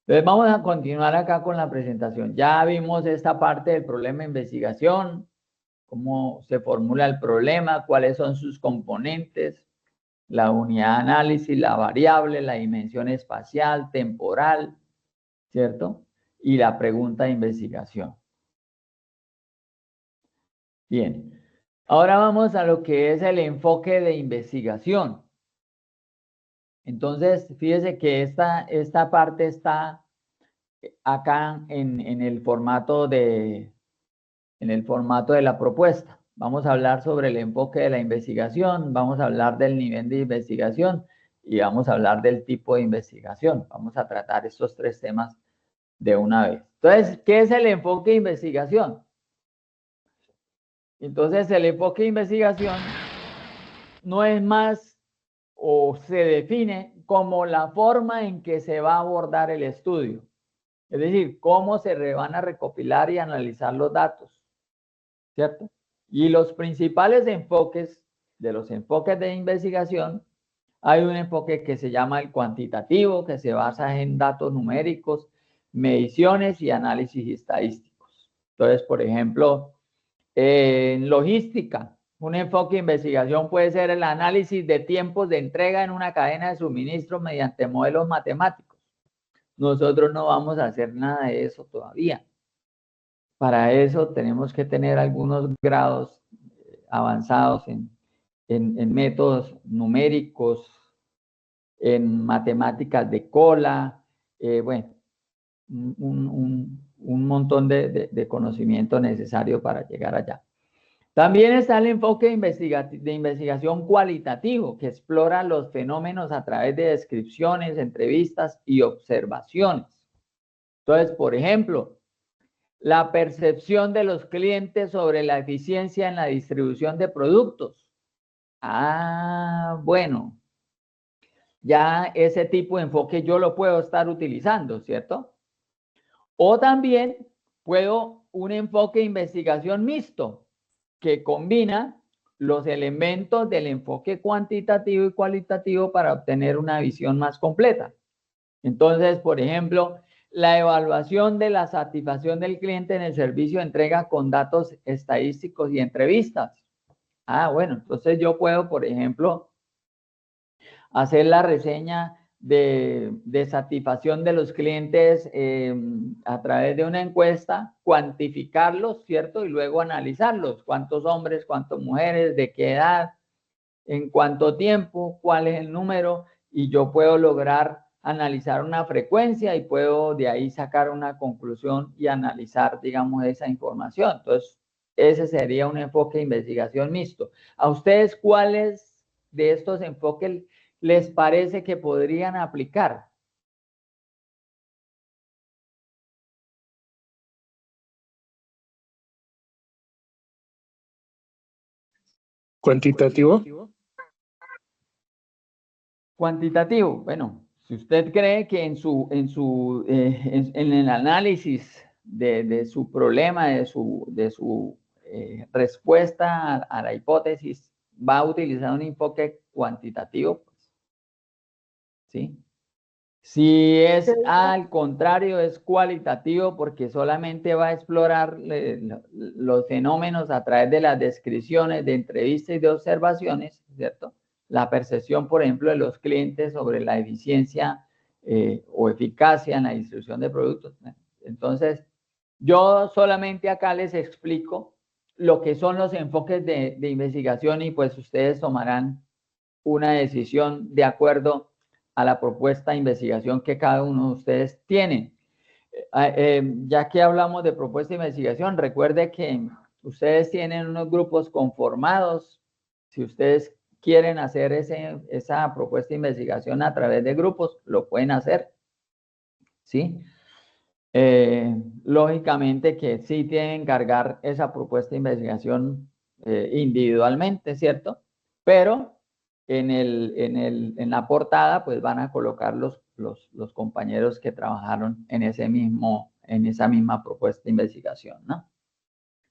Entonces vamos a continuar acá con la presentación. Ya vimos esta parte del problema de investigación, cómo se formula el problema, cuáles son sus componentes, la unidad de análisis, la variable, la dimensión espacial, temporal, ¿cierto? Y la pregunta de investigación. Bien, ahora vamos a lo que es el enfoque de investigación. Entonces, fíjese que esta parte está acá en el formato de la propuesta. Vamos a hablar sobre el enfoque de la investigación, vamos a hablar del nivel de investigación y vamos a hablar del tipo de investigación. Vamos a tratar estos tres temas de una vez. Entonces, ¿qué es el enfoque de investigación? Entonces, el enfoque de investigación no es más o se define como la forma en que se va a abordar el estudio. Es decir, cómo se van a recopilar y analizar los datos, ¿cierto? Y los principales enfoques de los enfoques de investigación, hay un enfoque que se llama el cuantitativo, que se basa en datos numéricos, mediciones y análisis estadísticos. Entonces, por ejemplo, en logística, un enfoque de investigación puede ser el análisis de tiempos de entrega en una cadena de suministro mediante modelos matemáticos. Nosotros no vamos a hacer nada de eso todavía. Para eso tenemos que tener algunos grados avanzados en métodos numéricos, en matemáticas de cola, bueno, un montón de conocimiento necesario para llegar allá. También está el enfoque de investigación cualitativo, que explora los fenómenos a través de descripciones, entrevistas y observaciones. Entonces, por ejemplo, la percepción de los clientes sobre la eficiencia en la distribución de productos. Bueno, ya ese tipo de enfoque yo lo puedo estar utilizando, ¿cierto? O también puedo un enfoque de investigación mixto que combina los elementos del enfoque cuantitativo y cualitativo para obtener una visión más completa. Entonces, por ejemplo, la evaluación de la satisfacción del cliente en el servicio de entrega con datos estadísticos y entrevistas. Bueno, entonces yo puedo, por ejemplo, hacer la reseña de satisfacción de los clientes a través de una encuesta, cuantificarlos, ¿cierto? Y luego analizarlos. ¿Cuántos hombres, cuántas mujeres, de qué edad, en cuánto tiempo, cuál es el número? Y yo puedo lograr analizar una frecuencia y puedo de ahí sacar una conclusión y analizar, digamos, esa información. Entonces, ese sería un enfoque de investigación mixto. ¿A ustedes cuáles de estos enfoques les parece que podrían aplicar? Cuantitativo. Cuantitativo, bueno, Si usted cree que en el análisis de su problema, de su respuesta a la hipótesis, va a utilizar un enfoque cuantitativo, pues, ¿sí? Si es al contrario, es cualitativo porque solamente va a explorar los fenómenos a través de las descripciones de entrevistas y de observaciones, ¿cierto? La percepción, por ejemplo, de los clientes sobre la eficiencia o eficacia en la distribución de productos. Entonces, yo solamente acá les explico lo que son los enfoques de investigación y pues ustedes tomarán una decisión de acuerdo a la propuesta de investigación que cada uno de ustedes tiene. Ya que hablamos de propuesta de investigación, recuerde que ustedes tienen unos grupos conformados. Si ustedes quieren hacer esa propuesta de investigación a través de grupos, lo pueden hacer, ¿sí? Lógicamente que sí tienen que cargar esa propuesta de investigación individualmente, ¿cierto? Pero en la portada pues van a colocar los compañeros que trabajaron en esa misma propuesta de investigación, ¿no?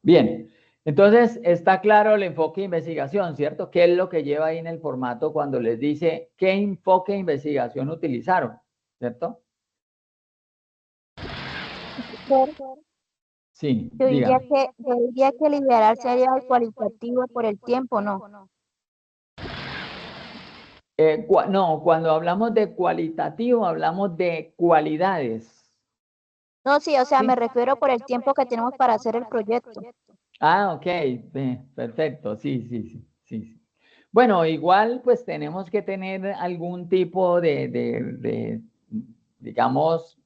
Bien, entonces está claro el enfoque de investigación, ¿cierto? ¿Qué es lo que lleva ahí en el formato cuando les dice qué enfoque de investigación utilizaron, ¿cierto? Sí, Yo diría dígame. que liberar sería el cualitativo por el tiempo, ¿no? No, cuando hablamos de cualitativo, hablamos de cualidades. No, sí, o sea, ¿Sí? me refiero por el tiempo que tenemos para hacer el proyecto. Ah, ok, perfecto, sí. Bueno, igual pues tenemos que tener algún tipo digamos,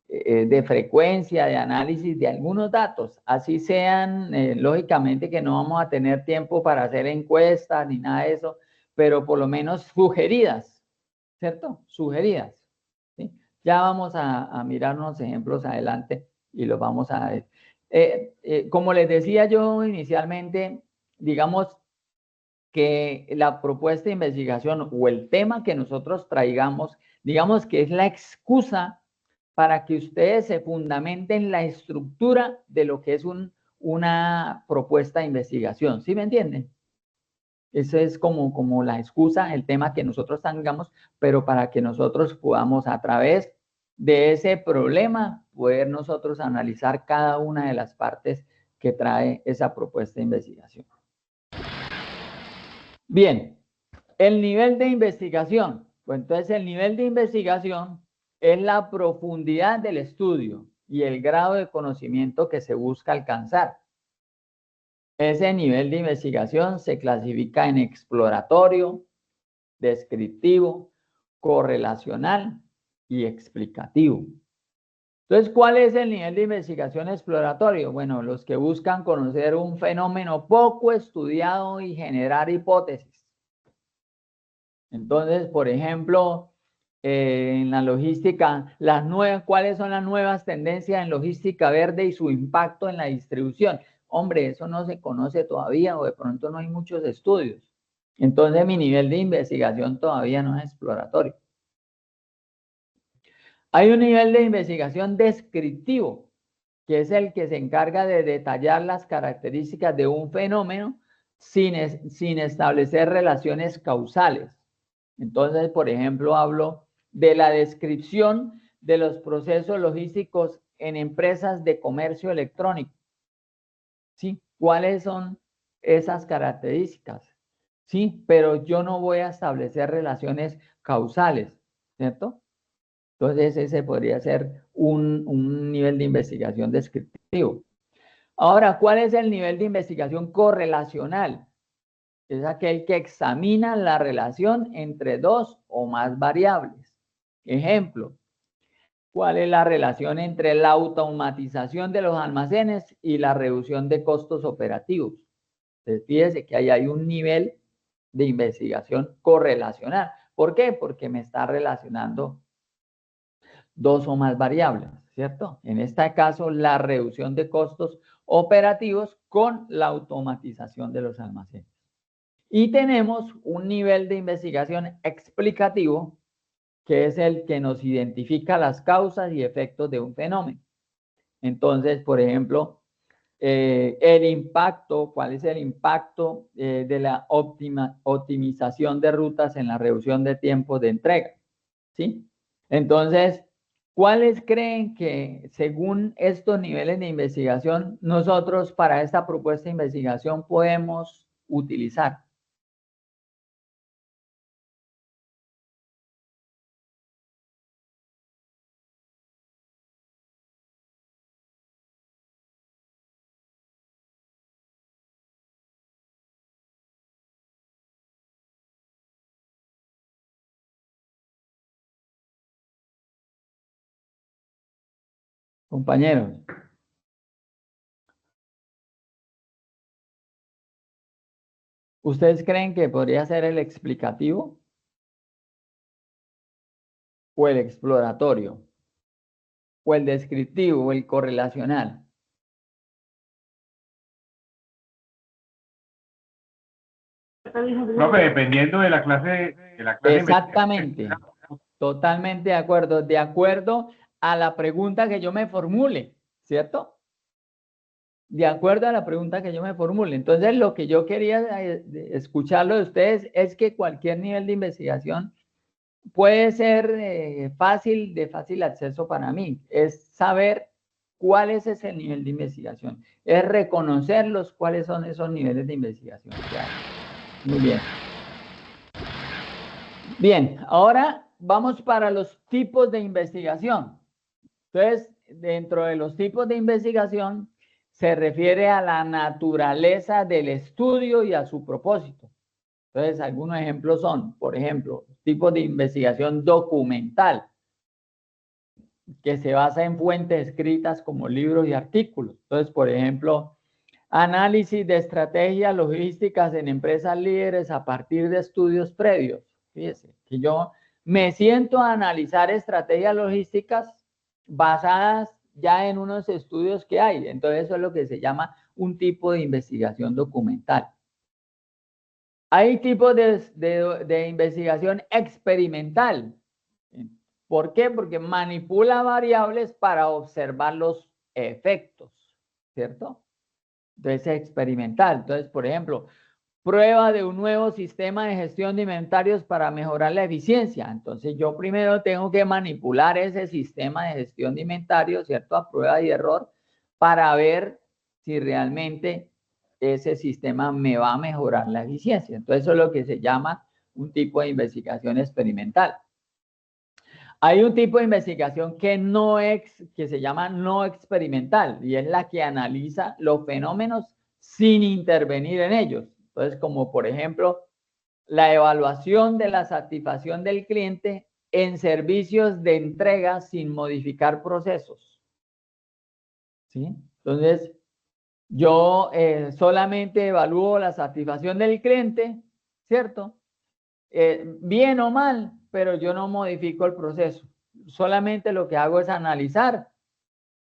de frecuencia, de análisis de algunos datos. Así sean, lógicamente que no vamos a tener tiempo para hacer encuestas ni nada de eso, pero por lo menos sugeridas, ¿cierto? Sugeridas. ¿Sí? Ya vamos a mirar unos ejemplos adelante y los vamos a ver. Como les decía yo inicialmente, digamos que la propuesta de investigación o el tema que nosotros traigamos, digamos que es la excusa para que ustedes se fundamenten la estructura de lo que es una propuesta de investigación. ¿Sí me entienden? Eso es como la excusa, el tema que nosotros tengamos, pero para que nosotros podamos a través de ese problema poder nosotros analizar cada una de las partes que trae esa propuesta de investigación. Bien, el nivel de investigación. Pues entonces el nivel de investigación es la profundidad del estudio y el grado de conocimiento que se busca alcanzar. Ese nivel de investigación se clasifica en exploratorio, descriptivo, correlacional y explicativo. Entonces, ¿cuál es el nivel de investigación exploratorio? Bueno, los que buscan conocer un fenómeno poco estudiado y generar hipótesis. Entonces, por ejemplo, en la logística, ¿cuáles son las nuevas tendencias en logística verde y su impacto en la distribución? Hombre, eso no se conoce todavía o de pronto no hay muchos estudios. Entonces, mi nivel de investigación todavía no es exploratorio. Hay un nivel de investigación descriptivo, que es el que se encarga de detallar las características de un fenómeno sin establecer relaciones causales. Entonces, por ejemplo, hablo de la descripción de los procesos logísticos en empresas de comercio electrónico. ¿Sí? ¿Cuáles son esas características? Sí, pero yo no voy a establecer relaciones causales, ¿cierto? Entonces, ese podría ser un nivel de investigación descriptivo. Ahora, ¿cuál es el nivel de investigación correlacional? Es aquel que examina la relación entre dos o más variables. Ejemplo, ¿cuál es la relación entre la automatización de los almacenes y la reducción de costos operativos? Entonces, fíjese que ahí hay un nivel de investigación correlacional. ¿Por qué? Porque me está relacionando dos o más variables, ¿cierto? En este caso, la reducción de costos operativos con la automatización de los almacenes. Y tenemos un nivel de investigación explicativo, que es el que nos identifica las causas y efectos de un fenómeno. Entonces, por ejemplo, el impacto, ¿cuál es el impacto de la optimización de rutas en la reducción de tiempos de entrega? ¿Sí? Entonces, ¿cuáles creen que según estos niveles de investigación nosotros para esta propuesta de investigación podemos utilizar? Compañeros. ¿Ustedes creen que podría ser el explicativo o el exploratorio o el descriptivo o el correlacional? No, pero dependiendo de la clase, Exactamente, totalmente de acuerdo a la pregunta que yo me formule, ¿cierto? De acuerdo a la pregunta que yo me formule. Entonces, lo que yo quería escucharlo de ustedes es que cualquier nivel de investigación puede ser de fácil acceso para mí. Es saber cuál es ese nivel de investigación. Es reconocerlos, cuáles son esos niveles de investigación que hay. Muy bien. Bien, ahora vamos para los tipos de investigación. Entonces, dentro de los tipos de investigación, se refiere a la naturaleza del estudio y a su propósito. Entonces, algunos ejemplos son, por ejemplo, tipos de investigación documental, que se basa en fuentes escritas como libros y artículos. Entonces, por ejemplo, análisis de estrategias logísticas en empresas líderes a partir de estudios previos. Fíjese, que yo me siento a analizar estrategias logísticas basadas ya en unos estudios que hay. Entonces, eso es lo que se llama un tipo de investigación documental. Hay tipos de investigación experimental. ¿Por qué? Porque manipula variables para observar los efectos, ¿cierto? Entonces, experimental. Entonces, por ejemplo, prueba de un nuevo sistema de gestión de inventarios para mejorar la eficiencia. Entonces, yo primero tengo que manipular ese sistema de gestión de inventarios, ¿cierto? A prueba y error, para ver si realmente ese sistema me va a mejorar la eficiencia. Entonces, eso es lo que se llama un tipo de investigación experimental. Hay un tipo de investigación que se llama no experimental y es la que analiza los fenómenos sin intervenir en ellos. Entonces, como por ejemplo, la evaluación de la satisfacción del cliente en servicios de entrega sin modificar procesos. ¿Sí? Entonces, yo solamente evalúo la satisfacción del cliente, ¿cierto? Bien o mal, pero yo no modifico el proceso. Solamente lo que hago es analizar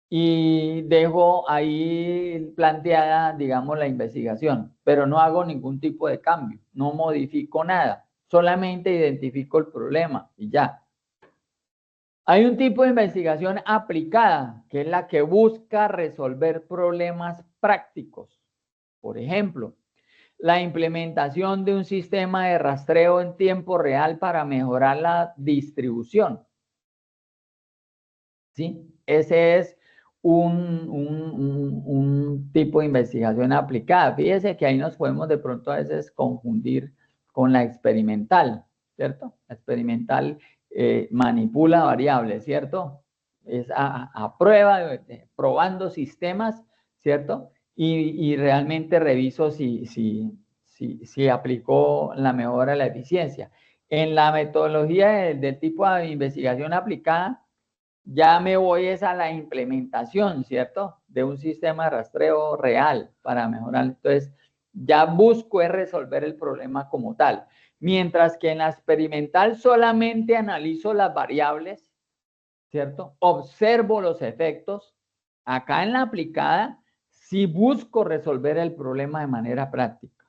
y dejo ahí planteada, digamos, la investigación, pero no hago ningún tipo de cambio, no modifico nada, solamente identifico el problema y ya. Hay un tipo de investigación aplicada, que es la que busca resolver problemas prácticos. Por ejemplo, la implementación de un sistema de rastreo en tiempo real para mejorar la distribución. ¿Sí? Ese es un tipo de investigación aplicada. Fíjese que ahí nos podemos de pronto a veces confundir con la experimental, ¿cierto? La experimental manipula variables, ¿cierto? Es a prueba, probando sistemas, ¿cierto? Y realmente reviso si aplicó la mejora de la eficiencia. En la metodología del tipo de investigación aplicada, ya me voy a la implementación, ¿cierto? De un sistema de rastreo real para mejorar. Entonces, ya busco es resolver el problema como tal. Mientras que en la experimental solamente analizo las variables, ¿cierto? Observo los efectos. Acá en la aplicada, sí busco resolver el problema de manera práctica.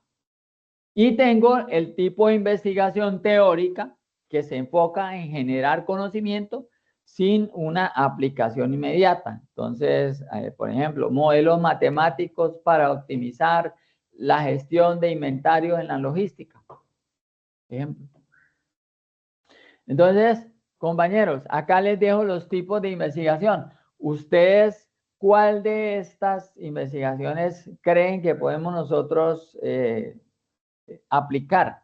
Y tengo el tipo de investigación teórica, que se enfoca en generar conocimiento sin una aplicación inmediata. Entonces, por ejemplo, modelos matemáticos para optimizar la gestión de inventarios en la logística. Ejemplo. Entonces, compañeros, acá les dejo los tipos de investigación. Ustedes, ¿cuál de estas investigaciones creen que podemos nosotros aplicar?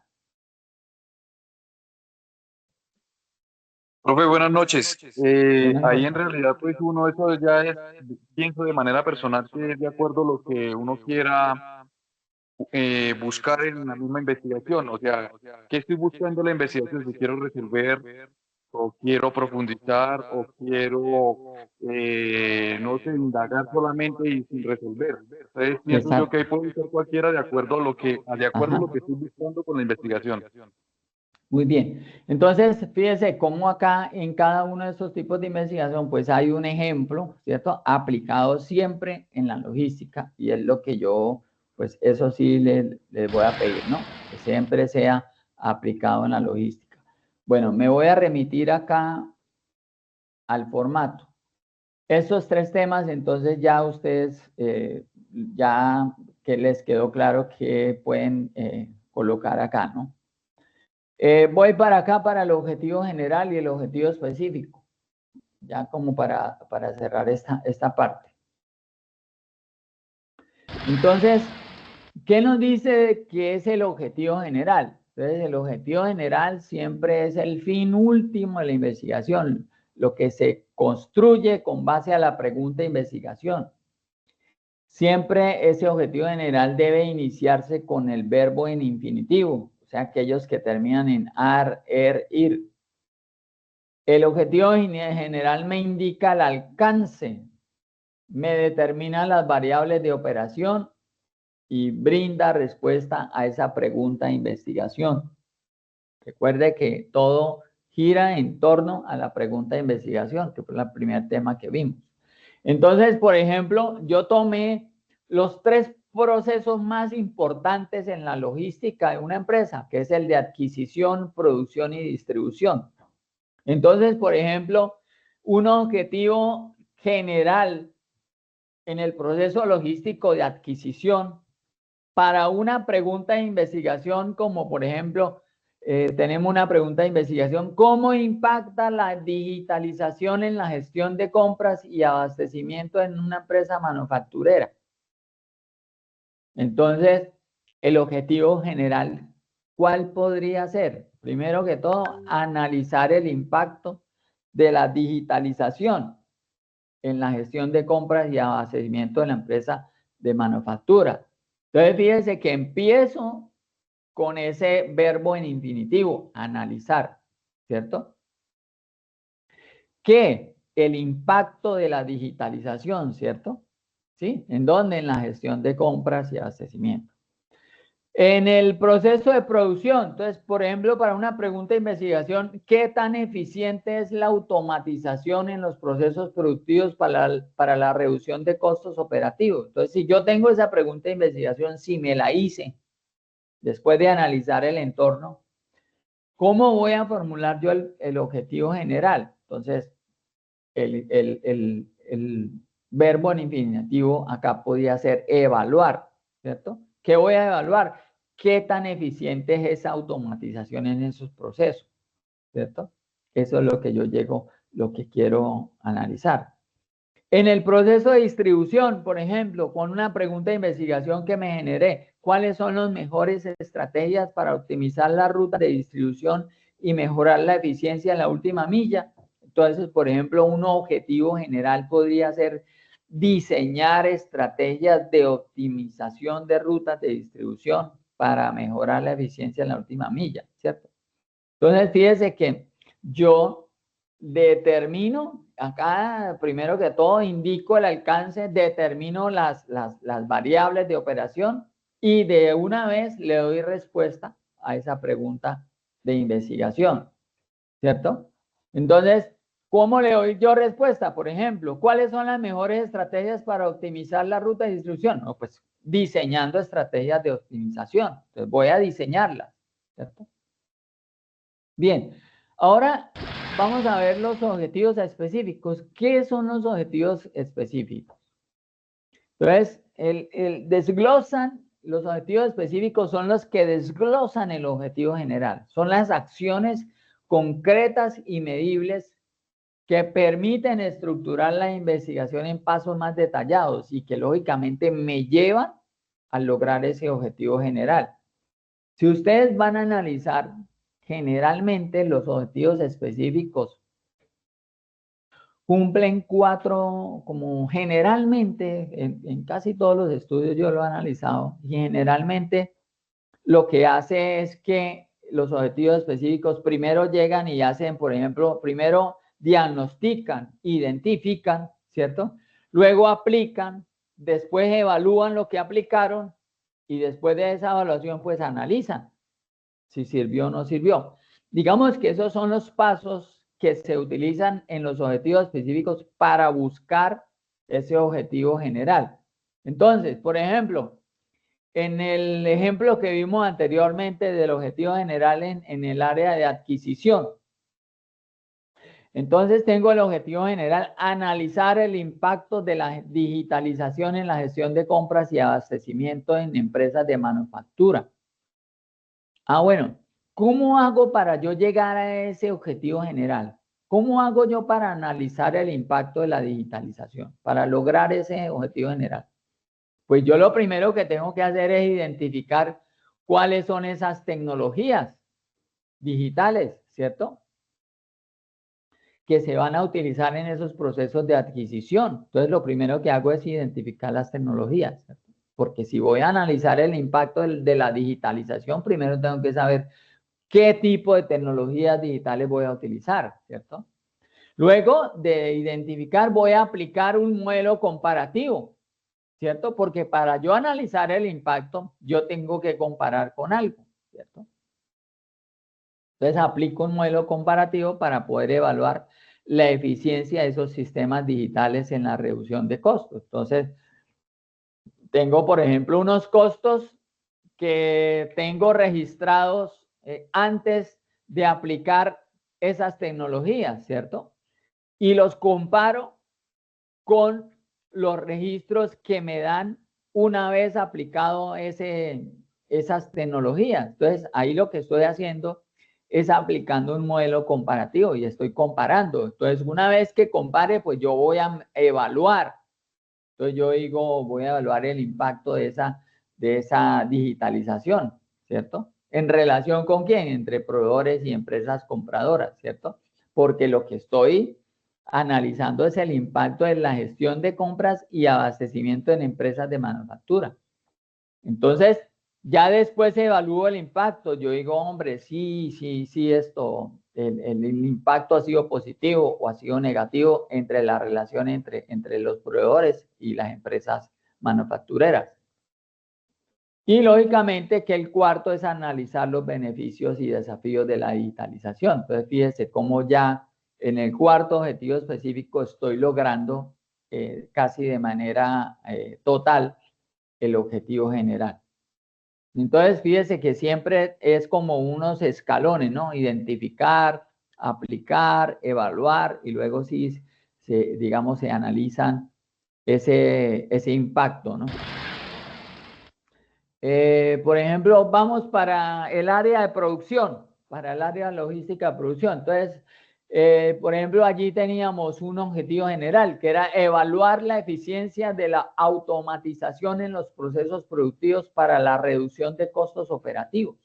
Profe, buenas noches. Buenas Ahí noches. en realidad, pues uno eso ya es, pienso de manera personal que es de acuerdo a lo que uno quiera buscar en la misma investigación. O sea, ¿qué estoy buscando en la investigación? Si quiero resolver, o quiero profundizar, o quiero, no sé, indagar solamente y sin resolver. Entonces, pienso yo que ahí puede ser cualquiera de acuerdo a lo que, estoy buscando con la investigación. Muy bien. Entonces, fíjese cómo acá en cada uno de estos tipos de investigación, pues hay un ejemplo, ¿cierto? Aplicado siempre en la logística y es lo que yo, pues eso sí les voy a pedir, ¿no? Que siempre sea aplicado en la logística. Bueno, me voy a remitir acá al formato. Estos tres temas, entonces ya ustedes, ya que les quedó claro que pueden colocar acá, ¿no? Voy para acá para el objetivo general y el objetivo específico, ya como para cerrar esta parte. Entonces, ¿qué nos dice que es el objetivo general? Entonces, el objetivo general siempre es el fin último de la investigación, lo que se construye con base a la pregunta de investigación. Siempre ese objetivo general debe iniciarse con el verbo en infinitivo, o sea, aquellos que terminan en ar, ir. El objetivo general me indica el alcance, me determina las variables de operación y brinda respuesta a esa pregunta de investigación. Recuerde que todo gira en torno a la pregunta de investigación, que fue el primer tema que vimos. Entonces, por ejemplo, yo tomé los tres procesos más importantes en la logística de una empresa, que es el de adquisición, producción y distribución. Entonces, por ejemplo, un objetivo general en el proceso logístico de adquisición para una pregunta de investigación, como por ejemplo, tenemos una pregunta de investigación, ¿cómo impacta la digitalización en la gestión de compras y abastecimiento en una empresa manufacturera? Entonces, el objetivo general, ¿cuál podría ser? Primero que todo, analizar el impacto de la digitalización en la gestión de compras y abastecimiento de la empresa de manufactura. Entonces, fíjense que empiezo con ese verbo en infinitivo, analizar, ¿cierto? ¿Qué? El impacto de la digitalización, ¿cierto? ¿Sí? ¿En dónde? En la gestión de compras y abastecimiento. En el proceso de producción, entonces, por ejemplo, para una pregunta de investigación, ¿qué tan eficiente es la automatización en los procesos productivos para la reducción de costos operativos? Entonces, si yo tengo esa pregunta de investigación, si me la hice después de analizar el entorno, ¿cómo voy a formular yo el objetivo general? Entonces, el verbo en infinitivo acá podría ser evaluar, ¿cierto? ¿Qué voy a evaluar? ¿Qué tan eficiente es esa automatización en esos procesos? ¿Cierto? Eso es lo que yo lo que quiero analizar. En el proceso de distribución, por ejemplo, con una pregunta de investigación que me generé, ¿cuáles son las mejores estrategias para optimizar la ruta de distribución y mejorar la eficiencia en la última milla? Entonces, por ejemplo, un objetivo general podría ser diseñar estrategias de optimización de rutas de distribución para mejorar la eficiencia en la última milla, ¿cierto? Entonces, fíjese que yo determino, acá primero que todo indico el alcance, determino las variables de operación y de una vez le doy respuesta a esa pregunta de investigación, ¿cierto? Entonces, ¿cómo le doy yo respuesta? Por ejemplo, ¿cuáles son las mejores estrategias para optimizar la ruta de distribución? No, pues diseñando estrategias de optimización. Entonces, voy a diseñarlas, ¿cierto? Bien, Ahora vamos a ver los objetivos específicos. ¿Qué son los objetivos específicos? Entonces, desglosan, los objetivos específicos son los que desglosan el objetivo general. Son las acciones concretas y medibles que permiten estructurar la investigación en pasos más detallados y que lógicamente me llevan a lograr ese objetivo general. Si ustedes van a analizar generalmente los objetivos específicos, cumplen 4, como generalmente, en casi todos los estudios yo lo he analizado, y generalmente lo que hace es que los objetivos específicos primero llegan y hacen, por ejemplo, primero diagnostican, identifican, ¿cierto? Luego aplican, después evalúan lo que aplicaron y después de esa evaluación pues analizan si sirvió o no sirvió. Digamos que esos son los pasos que se utilizan en los objetivos específicos para buscar ese objetivo general. Entonces, por ejemplo, en el ejemplo que vimos anteriormente del objetivo general en el área de adquisición, entonces tengo el objetivo general, analizar el impacto de la digitalización en la gestión de compras y abastecimiento en empresas de manufactura. Bueno, ¿cómo hago para yo llegar a ese objetivo general? ¿Cómo hago yo para analizar el impacto de la digitalización, para lograr ese objetivo general? Pues yo lo primero que tengo que hacer es identificar cuáles son esas tecnologías digitales, ¿cierto? Que se van a utilizar en esos procesos de adquisición. Entonces, lo primero que hago es identificar las tecnologías, ¿cierto? Porque si voy a analizar el impacto de la digitalización, primero tengo que saber qué tipo de tecnologías digitales voy a utilizar, ¿cierto? Luego de identificar, voy a aplicar un modelo comparativo, ¿cierto? Porque para yo analizar el impacto, yo tengo que comparar con algo, ¿cierto? Entonces, aplico un modelo comparativo para poder evaluar la eficiencia de esos sistemas digitales en la reducción de costos. Entonces, tengo, por ejemplo, unos costos que tengo registrados antes de aplicar esas tecnologías, ¿cierto? Y los comparo con los registros que me dan una vez aplicado esas tecnologías. Entonces, ahí lo que estoy haciendo es aplicando un modelo comparativo y estoy comparando. Entonces, una vez que compare, pues yo voy a evaluar. Entonces, yo digo, voy a evaluar el impacto de esa digitalización, ¿cierto? ¿En relación con quién? Entre proveedores y empresas compradoras, ¿cierto? Porque lo que estoy analizando es el impacto de la gestión de compras y abastecimiento en empresas de manufactura. Entonces, ya después evalúo el impacto. Yo digo, hombre, sí, esto, el impacto ha sido positivo o ha sido negativo entre la relación entre los proveedores y las empresas manufactureras. Y lógicamente que el cuarto es analizar los beneficios y desafíos de la digitalización. Entonces, fíjese cómo ya en el cuarto objetivo específico estoy logrando casi de manera total el objetivo general. Entonces, fíjese que siempre es como unos escalones, ¿no? Identificar, aplicar, evaluar y luego sí, digamos, se analizan ese impacto, ¿no? Por ejemplo, vamos para el área de producción, para el área logística de producción. Entonces, por ejemplo, allí teníamos un objetivo general, que era evaluar la eficiencia de la automatización en los procesos productivos para la reducción de costos operativos.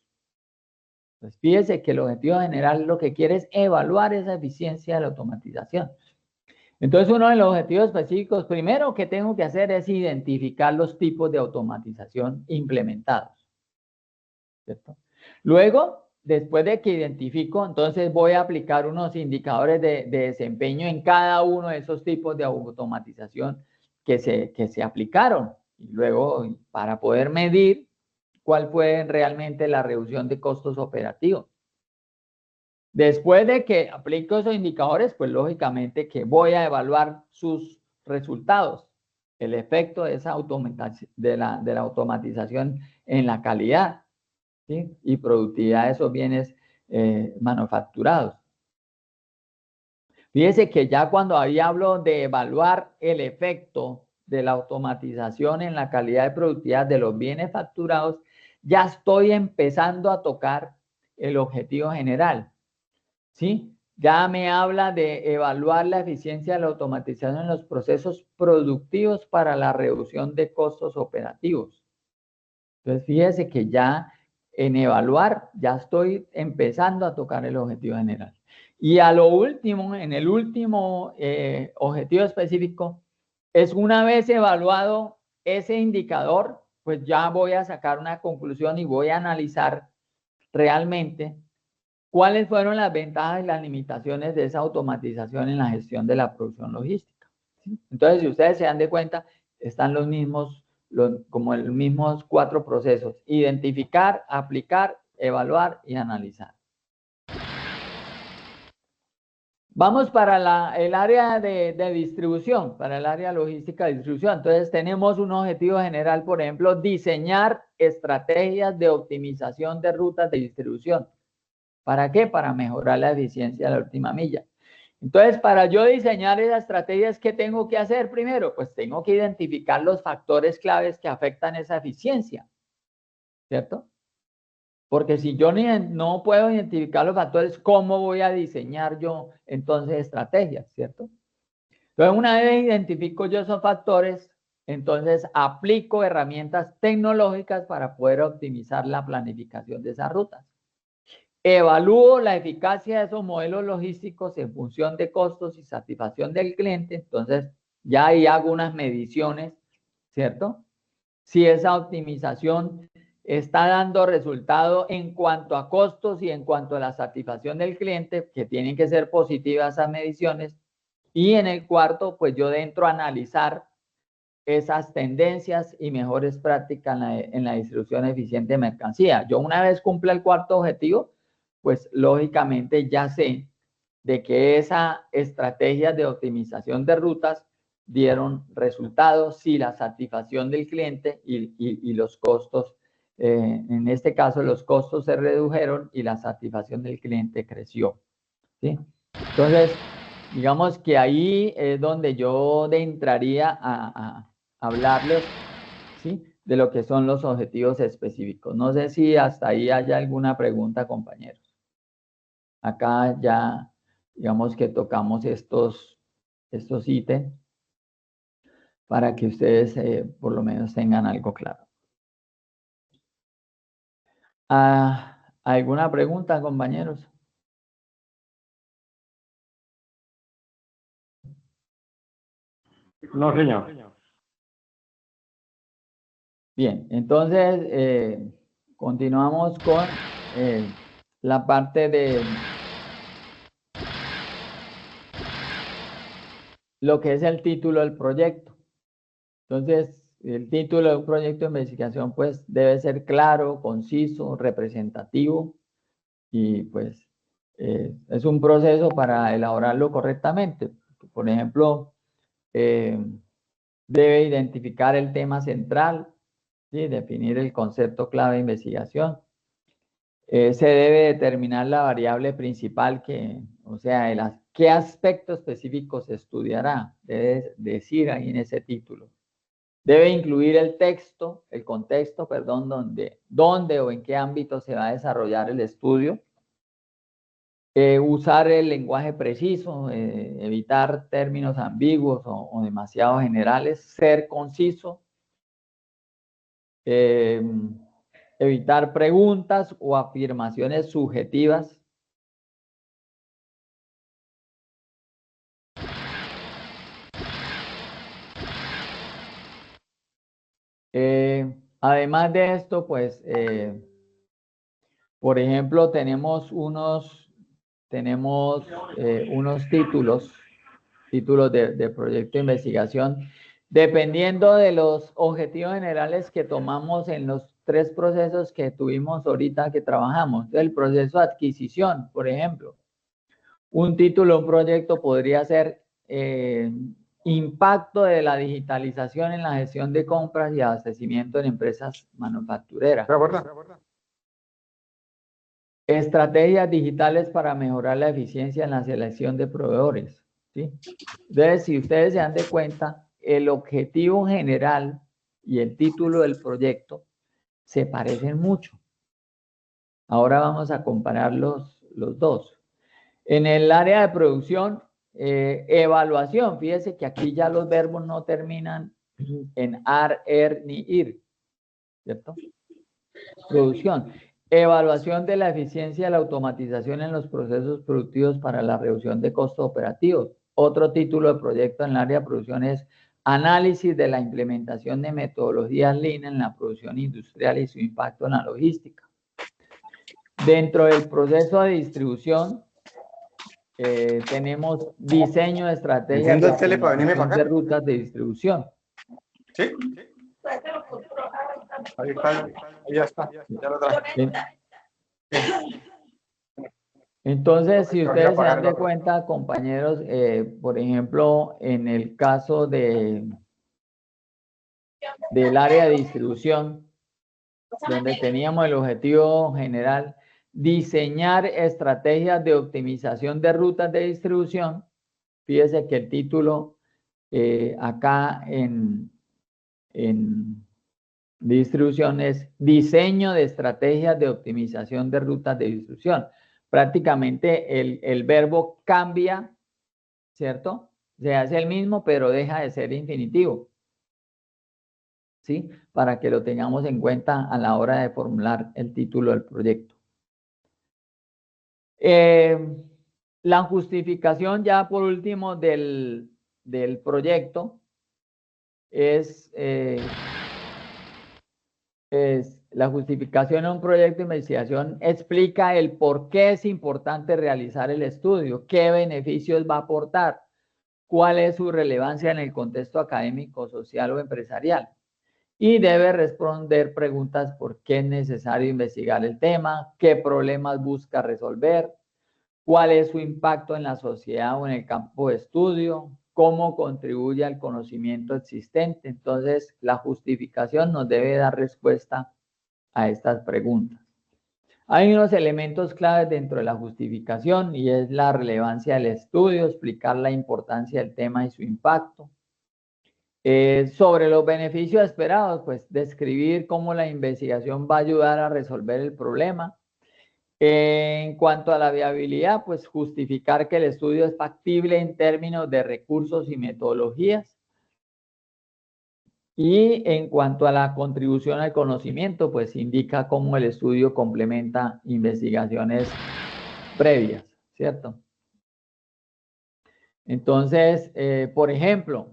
Pues fíjese que el objetivo general lo que quiere es evaluar esa eficiencia de la automatización. Entonces, uno de los objetivos específicos, primero que tengo que hacer es identificar los tipos de automatización implementados, ¿cierto? Luego, después de que identifico, entonces voy a aplicar unos indicadores de desempeño en cada uno de esos tipos de automatización que se aplicaron. Y luego, para poder medir cuál fue realmente la reducción de costos operativos. Después de que aplico esos indicadores, pues lógicamente que voy a evaluar sus resultados, el efecto de esa de la automatización en la calidad, ¿sí? Y productividad de esos bienes manufacturados. Fíjese que ya cuando ahí hablo de evaluar el efecto de la automatización en la calidad de productividad de los bienes facturados, ya estoy empezando a tocar el objetivo general, ¿sí? Ya me habla de evaluar la eficiencia de la automatización en los procesos productivos para la reducción de costos operativos. Entonces, fíjese que ya en evaluar, ya estoy empezando a tocar el objetivo general. Y a lo último, en el último objetivo específico, es una vez evaluado ese indicador, pues ya voy a sacar una conclusión y voy a analizar realmente cuáles fueron las ventajas y las limitaciones de esa automatización en la gestión de la producción logística. ¿Sí? Entonces, si ustedes se dan de cuenta, están los mismos, como los mismos 4 procesos: identificar, aplicar, evaluar y analizar. Vamos para el área de distribución, para el área logística de distribución. Entonces, tenemos un objetivo general, por ejemplo, diseñar estrategias de optimización de rutas de distribución. ¿Para qué? Para mejorar la eficiencia de la última milla. Entonces, para yo diseñar esas estrategias, ¿qué tengo que hacer primero? Pues tengo que identificar los factores claves que afectan esa eficiencia, ¿cierto? Porque si yo no puedo identificar los factores, ¿cómo voy a diseñar yo entonces estrategias, ¿cierto? Entonces, una vez identifico yo esos factores, entonces aplico herramientas tecnológicas para poder optimizar la planificación de esas rutas. Evalúo la eficacia de esos modelos logísticos en función de costos y satisfacción del cliente. Entonces, ya ahí hago unas mediciones, ¿cierto? Si esa optimización está dando resultado en cuanto a costos y en cuanto a la satisfacción del cliente, que tienen que ser positivas esas mediciones. Y en el cuarto, pues yo dentro analizar esas tendencias y mejores prácticas en la distribución eficiente de mercancía. Yo una vez cumpla el cuarto objetivo, pues lógicamente ya sé de que esa estrategia de optimización de rutas dieron resultados si la satisfacción del cliente y los costos, en este caso los costos se redujeron y la satisfacción del cliente creció, ¿sí? Entonces, digamos que ahí es donde yo entraría a hablarles, ¿sí?, de lo que son los objetivos específicos. No sé si hasta ahí haya alguna pregunta, compañeros. Acá ya, digamos que tocamos estos ítems para que ustedes por lo menos tengan algo claro. ¿Alguna pregunta, compañeros? No, señor. Bien, entonces continuamos con la parte de lo que es el título del proyecto. Entonces, el título de un proyecto de investigación pues debe ser claro, conciso, representativo y pues es un proceso para elaborarlo correctamente. Por ejemplo, debe identificar el tema central, ¿sí?, definir el concepto clave de investigación. Se debe determinar la variable principal o sea, qué aspecto específico se estudiará, debe decir ahí en ese título. Debe incluir el texto, el contexto, perdón, dónde o en qué ámbito se va a desarrollar el estudio. Usar el lenguaje preciso, evitar términos ambiguos o demasiado generales, ser conciso. Evitar preguntas o afirmaciones subjetivas. Además de esto, pues, por ejemplo, tenemos unos títulos de proyecto de investigación, dependiendo de los objetivos generales que tomamos en los 3 procesos que tuvimos ahorita que trabajamos. El proceso de adquisición, por ejemplo. Un título, un proyecto podría ser impacto de la digitalización en la gestión de compras y abastecimiento en empresas manufactureras. Estrategias digitales para mejorar la eficiencia en la selección de proveedores, ¿sí? Entonces, si ustedes se dan de cuenta, el objetivo general y el título del proyecto se parecen mucho. Ahora vamos a comparar los dos. En el área de producción, evaluación, fíjese que aquí ya los verbos no terminan en ar, ni ir, ¿cierto? Producción. Evaluación de la eficiencia de la automatización en los procesos productivos para la reducción de costos operativos. Otro título de proyecto en el área de producción es análisis de la implementación de metodologías Lean en la producción industrial y su impacto en la logística. Dentro del proceso de distribución, tenemos diseño de estrategias de optimización de rutas de distribución. ¿Sí? Ahí está, ya está. Ya lo traje. Entonces, si ustedes se dan de cuenta, compañeros, por ejemplo, en el caso del área de distribución, donde teníamos el objetivo general, diseñar estrategias de optimización de rutas de distribución. Fíjese que el título acá en distribución es diseño de estrategias de optimización de rutas de distribución. Prácticamente el verbo cambia, ¿cierto? Se hace el mismo, pero deja de ser infinitivo, ¿sí? Para que lo tengamos en cuenta a la hora de formular el título del proyecto. La justificación ya por último del proyecto es la justificación a un proyecto de investigación explica el por qué es importante realizar el estudio, qué beneficios va a aportar, cuál es su relevancia en el contexto académico, social o empresarial. Y debe responder preguntas por qué es necesario investigar el tema, qué problemas busca resolver, cuál es su impacto en la sociedad o en el campo de estudio, cómo contribuye al conocimiento existente. Entonces, la justificación nos debe dar respuesta a estas preguntas. Hay unos elementos claves dentro de la justificación y es la relevancia del estudio, explicar la importancia del tema y su impacto. Sobre los beneficios esperados, pues describir cómo la investigación va a ayudar a resolver el problema. En cuanto a la viabilidad, pues justificar que el estudio es factible en términos de recursos y metodologías. Y en cuanto a la contribución al conocimiento, pues indica cómo el estudio complementa investigaciones previas, ¿cierto? Entonces, por ejemplo,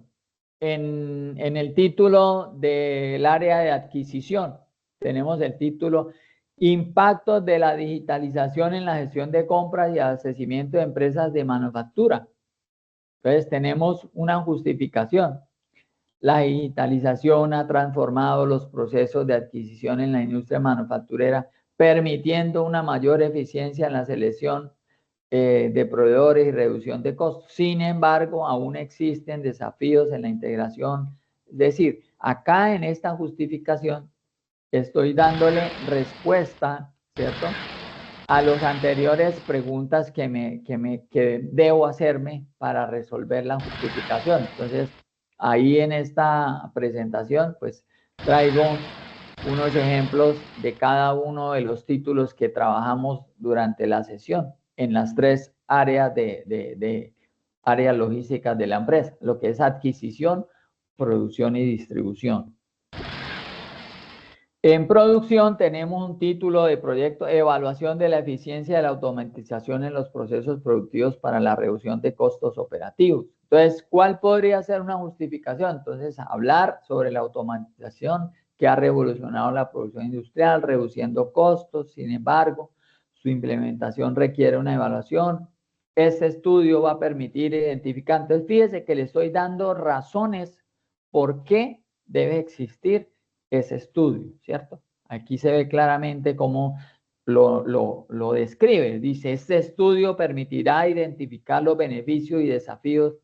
en el título del área de adquisición, tenemos el título Impactos de la digitalización en la gestión de compras y abastecimiento de empresas de manufactura. Entonces, tenemos una justificación. La digitalización ha transformado los procesos de adquisición en la industria manufacturera, permitiendo una mayor eficiencia en la selección de proveedores y reducción de costos. Sin embargo, aún existen desafíos en la integración. Es decir, acá en esta justificación estoy dándole respuesta, ¿cierto?, a las anteriores preguntas que debo hacerme para resolver la justificación. Entonces, ahí en esta presentación, pues, traigo unos ejemplos de cada uno de los títulos que trabajamos durante la sesión en las tres áreas áreas logísticas de la empresa, lo que es adquisición, producción y distribución. En producción tenemos un título de proyecto, evaluación de la eficiencia de la automatización en los procesos productivos para la reducción de costos operativos. Entonces, ¿cuál podría ser una justificación? Entonces, hablar sobre la automatización que ha revolucionado la producción industrial, reduciendo costos. Sin embargo, su implementación requiere una evaluación. Este estudio va a permitir identificar. Entonces, fíjese que le estoy dando razones por qué debe existir ese estudio, ¿cierto? Aquí se ve claramente cómo lo describe. Dice, este estudio permitirá identificar los beneficios y desafíos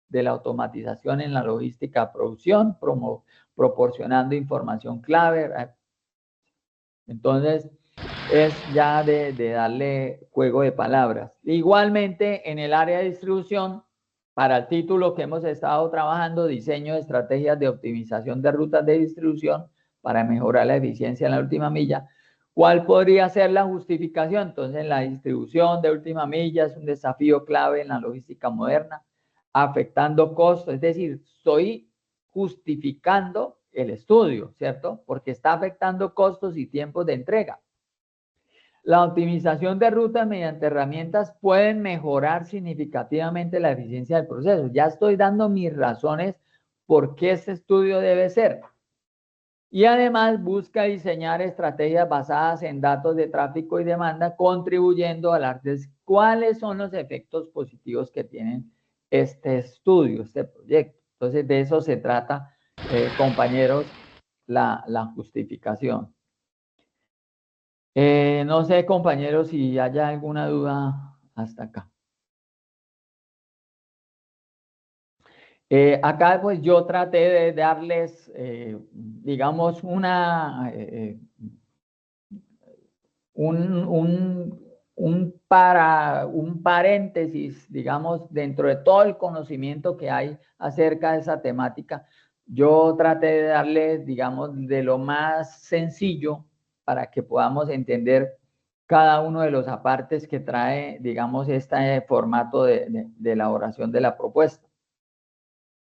de la automatización en la logística de producción, proporcionando información clave. Entonces, es ya de darle juego de palabras. Igualmente, en el área de distribución, para el título que hemos estado trabajando, diseño de estrategias de optimización de rutas de distribución para mejorar la eficiencia en la última milla, ¿cuál podría ser la justificación? Entonces, la distribución de última milla es un desafío clave en la logística moderna, afectando costos, es decir, estoy justificando el estudio, ¿cierto? Porque está afectando costos y tiempos de entrega. La optimización de rutas mediante herramientas pueden mejorar significativamente la eficiencia del proceso. Ya estoy dando mis razones por qué este estudio debe ser. Y además busca diseñar estrategias basadas en datos de tráfico y demanda, contribuyendo a las cuáles son los efectos positivos que tienen este estudio, este proyecto. Entonces, de eso se trata, compañeros, la justificación. No sé, compañeros, si haya alguna duda hasta acá. Acá, pues, yo traté de darles, digamos, un paréntesis, digamos, dentro de todo el conocimiento que hay acerca de esa temática. Yo traté de darles, digamos, de lo más sencillo para que podamos entender cada uno de los apartes que trae, digamos, este formato de elaboración de la propuesta.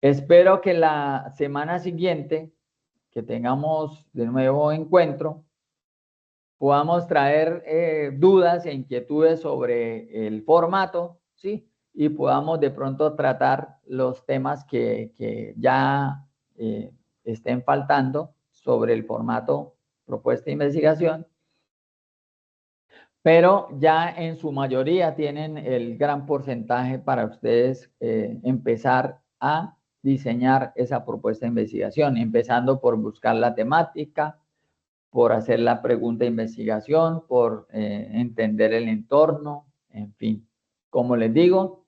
Espero que la semana siguiente, que tengamos de nuevo encuentro, podamos traer dudas e inquietudes sobre el formato, ¿sí? Y podamos de pronto tratar los temas que ya estén faltando sobre el formato propuesta de investigación, pero ya en su mayoría tienen el gran porcentaje para ustedes empezar a diseñar esa propuesta de investigación, empezando por buscar la temática, por hacer la pregunta de investigación, por entender el entorno, en fin. Como les digo,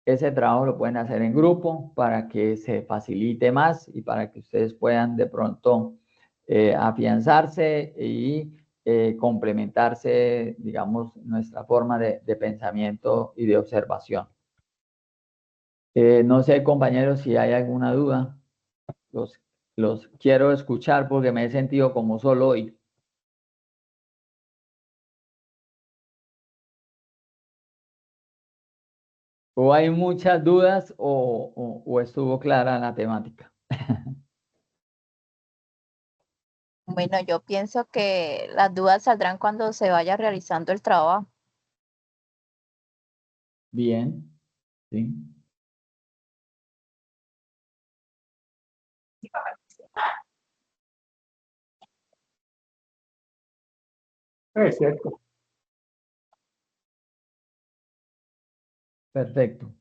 ese trabajo lo pueden hacer en grupo para que se facilite más y para que ustedes puedan de pronto afianzarse y complementarse, digamos, nuestra forma de pensamiento y de observación. No sé, compañeros, si hay alguna duda. Los quiero escuchar porque me he sentido como solo hoy. ¿O hay muchas dudas o estuvo clara la temática? Bueno, yo pienso que las dudas saldrán cuando se vaya realizando el trabajo. Bien, sí. Es cierto. Perfecto.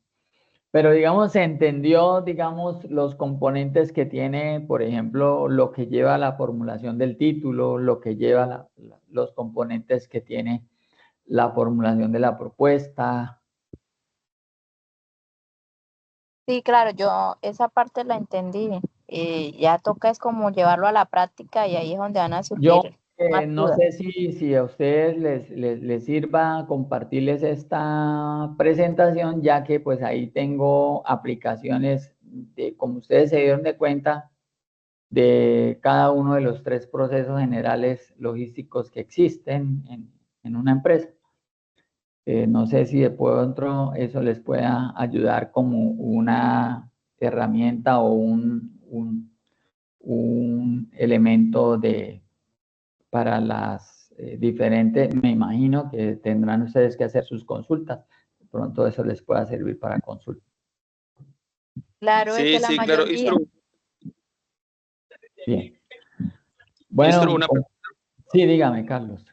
Pero digamos, se entendió, digamos, los componentes que tiene, por ejemplo, lo que lleva a la formulación del título, lo que lleva los componentes que tiene la formulación de la propuesta. Sí, claro, yo esa parte la entendí. Ya toca es como llevarlo a la práctica y ahí es donde van a Yo surgir más no dudas. sé si a ustedes les sirva compartirles esta presentación, ya que pues ahí tengo aplicaciones de, como ustedes se dieron de cuenta, de cada uno de los 3 procesos generales logísticos que existen en una empresa. No sé si de pronto eso les pueda ayudar como una herramienta o un elemento para las diferentes, me imagino que tendrán ustedes que hacer sus consultas. De pronto eso les pueda servir para consulta. Claro, esa Sí, es la sí, mayor claro. guía. Bien. Bueno, sí, dígame, Carlos.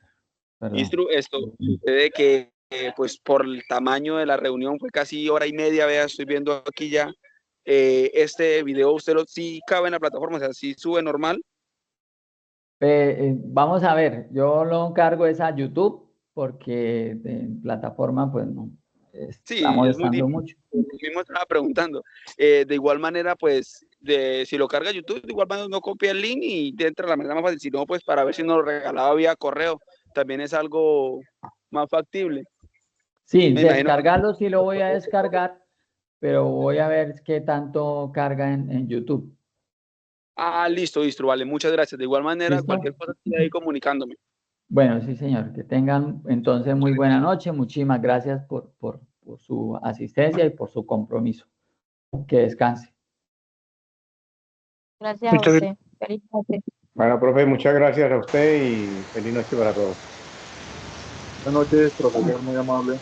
Perdón. Instru, esto de que pues por el tamaño de la reunión fue casi hora y media, vea, estoy viendo aquí ya. Este video usted sí cabe en la plataforma, o sea, sí sube normal. Vamos a ver, yo lo cargo es a YouTube porque en plataforma pues no está Sí, es muy molestando difícil. mucho. Yo mismo estaba preguntando. De igual manera, pues, si lo carga YouTube, de igual manera no copia el link y te entra la manera más fácil. Si no, pues para ver si nos lo regalaba vía correo. también es algo más factible. Sí, Me imagino. descargarlo sí lo voy a descargar, pero voy a ver qué tanto carga en YouTube. Ah, listo, vale, muchas gracias. De igual manera, ¿Listo? cualquier cosa estoy ahí comunicándome. Bueno, sí, señor. Que tengan entonces muy buena noche. Muchísimas gracias por su asistencia y por su compromiso. Que descanse. Gracias a Muchas usted. Feliz noche. Bueno, profe, muchas gracias a usted y feliz noche para todos. Buenas noches, profesor, muy amable.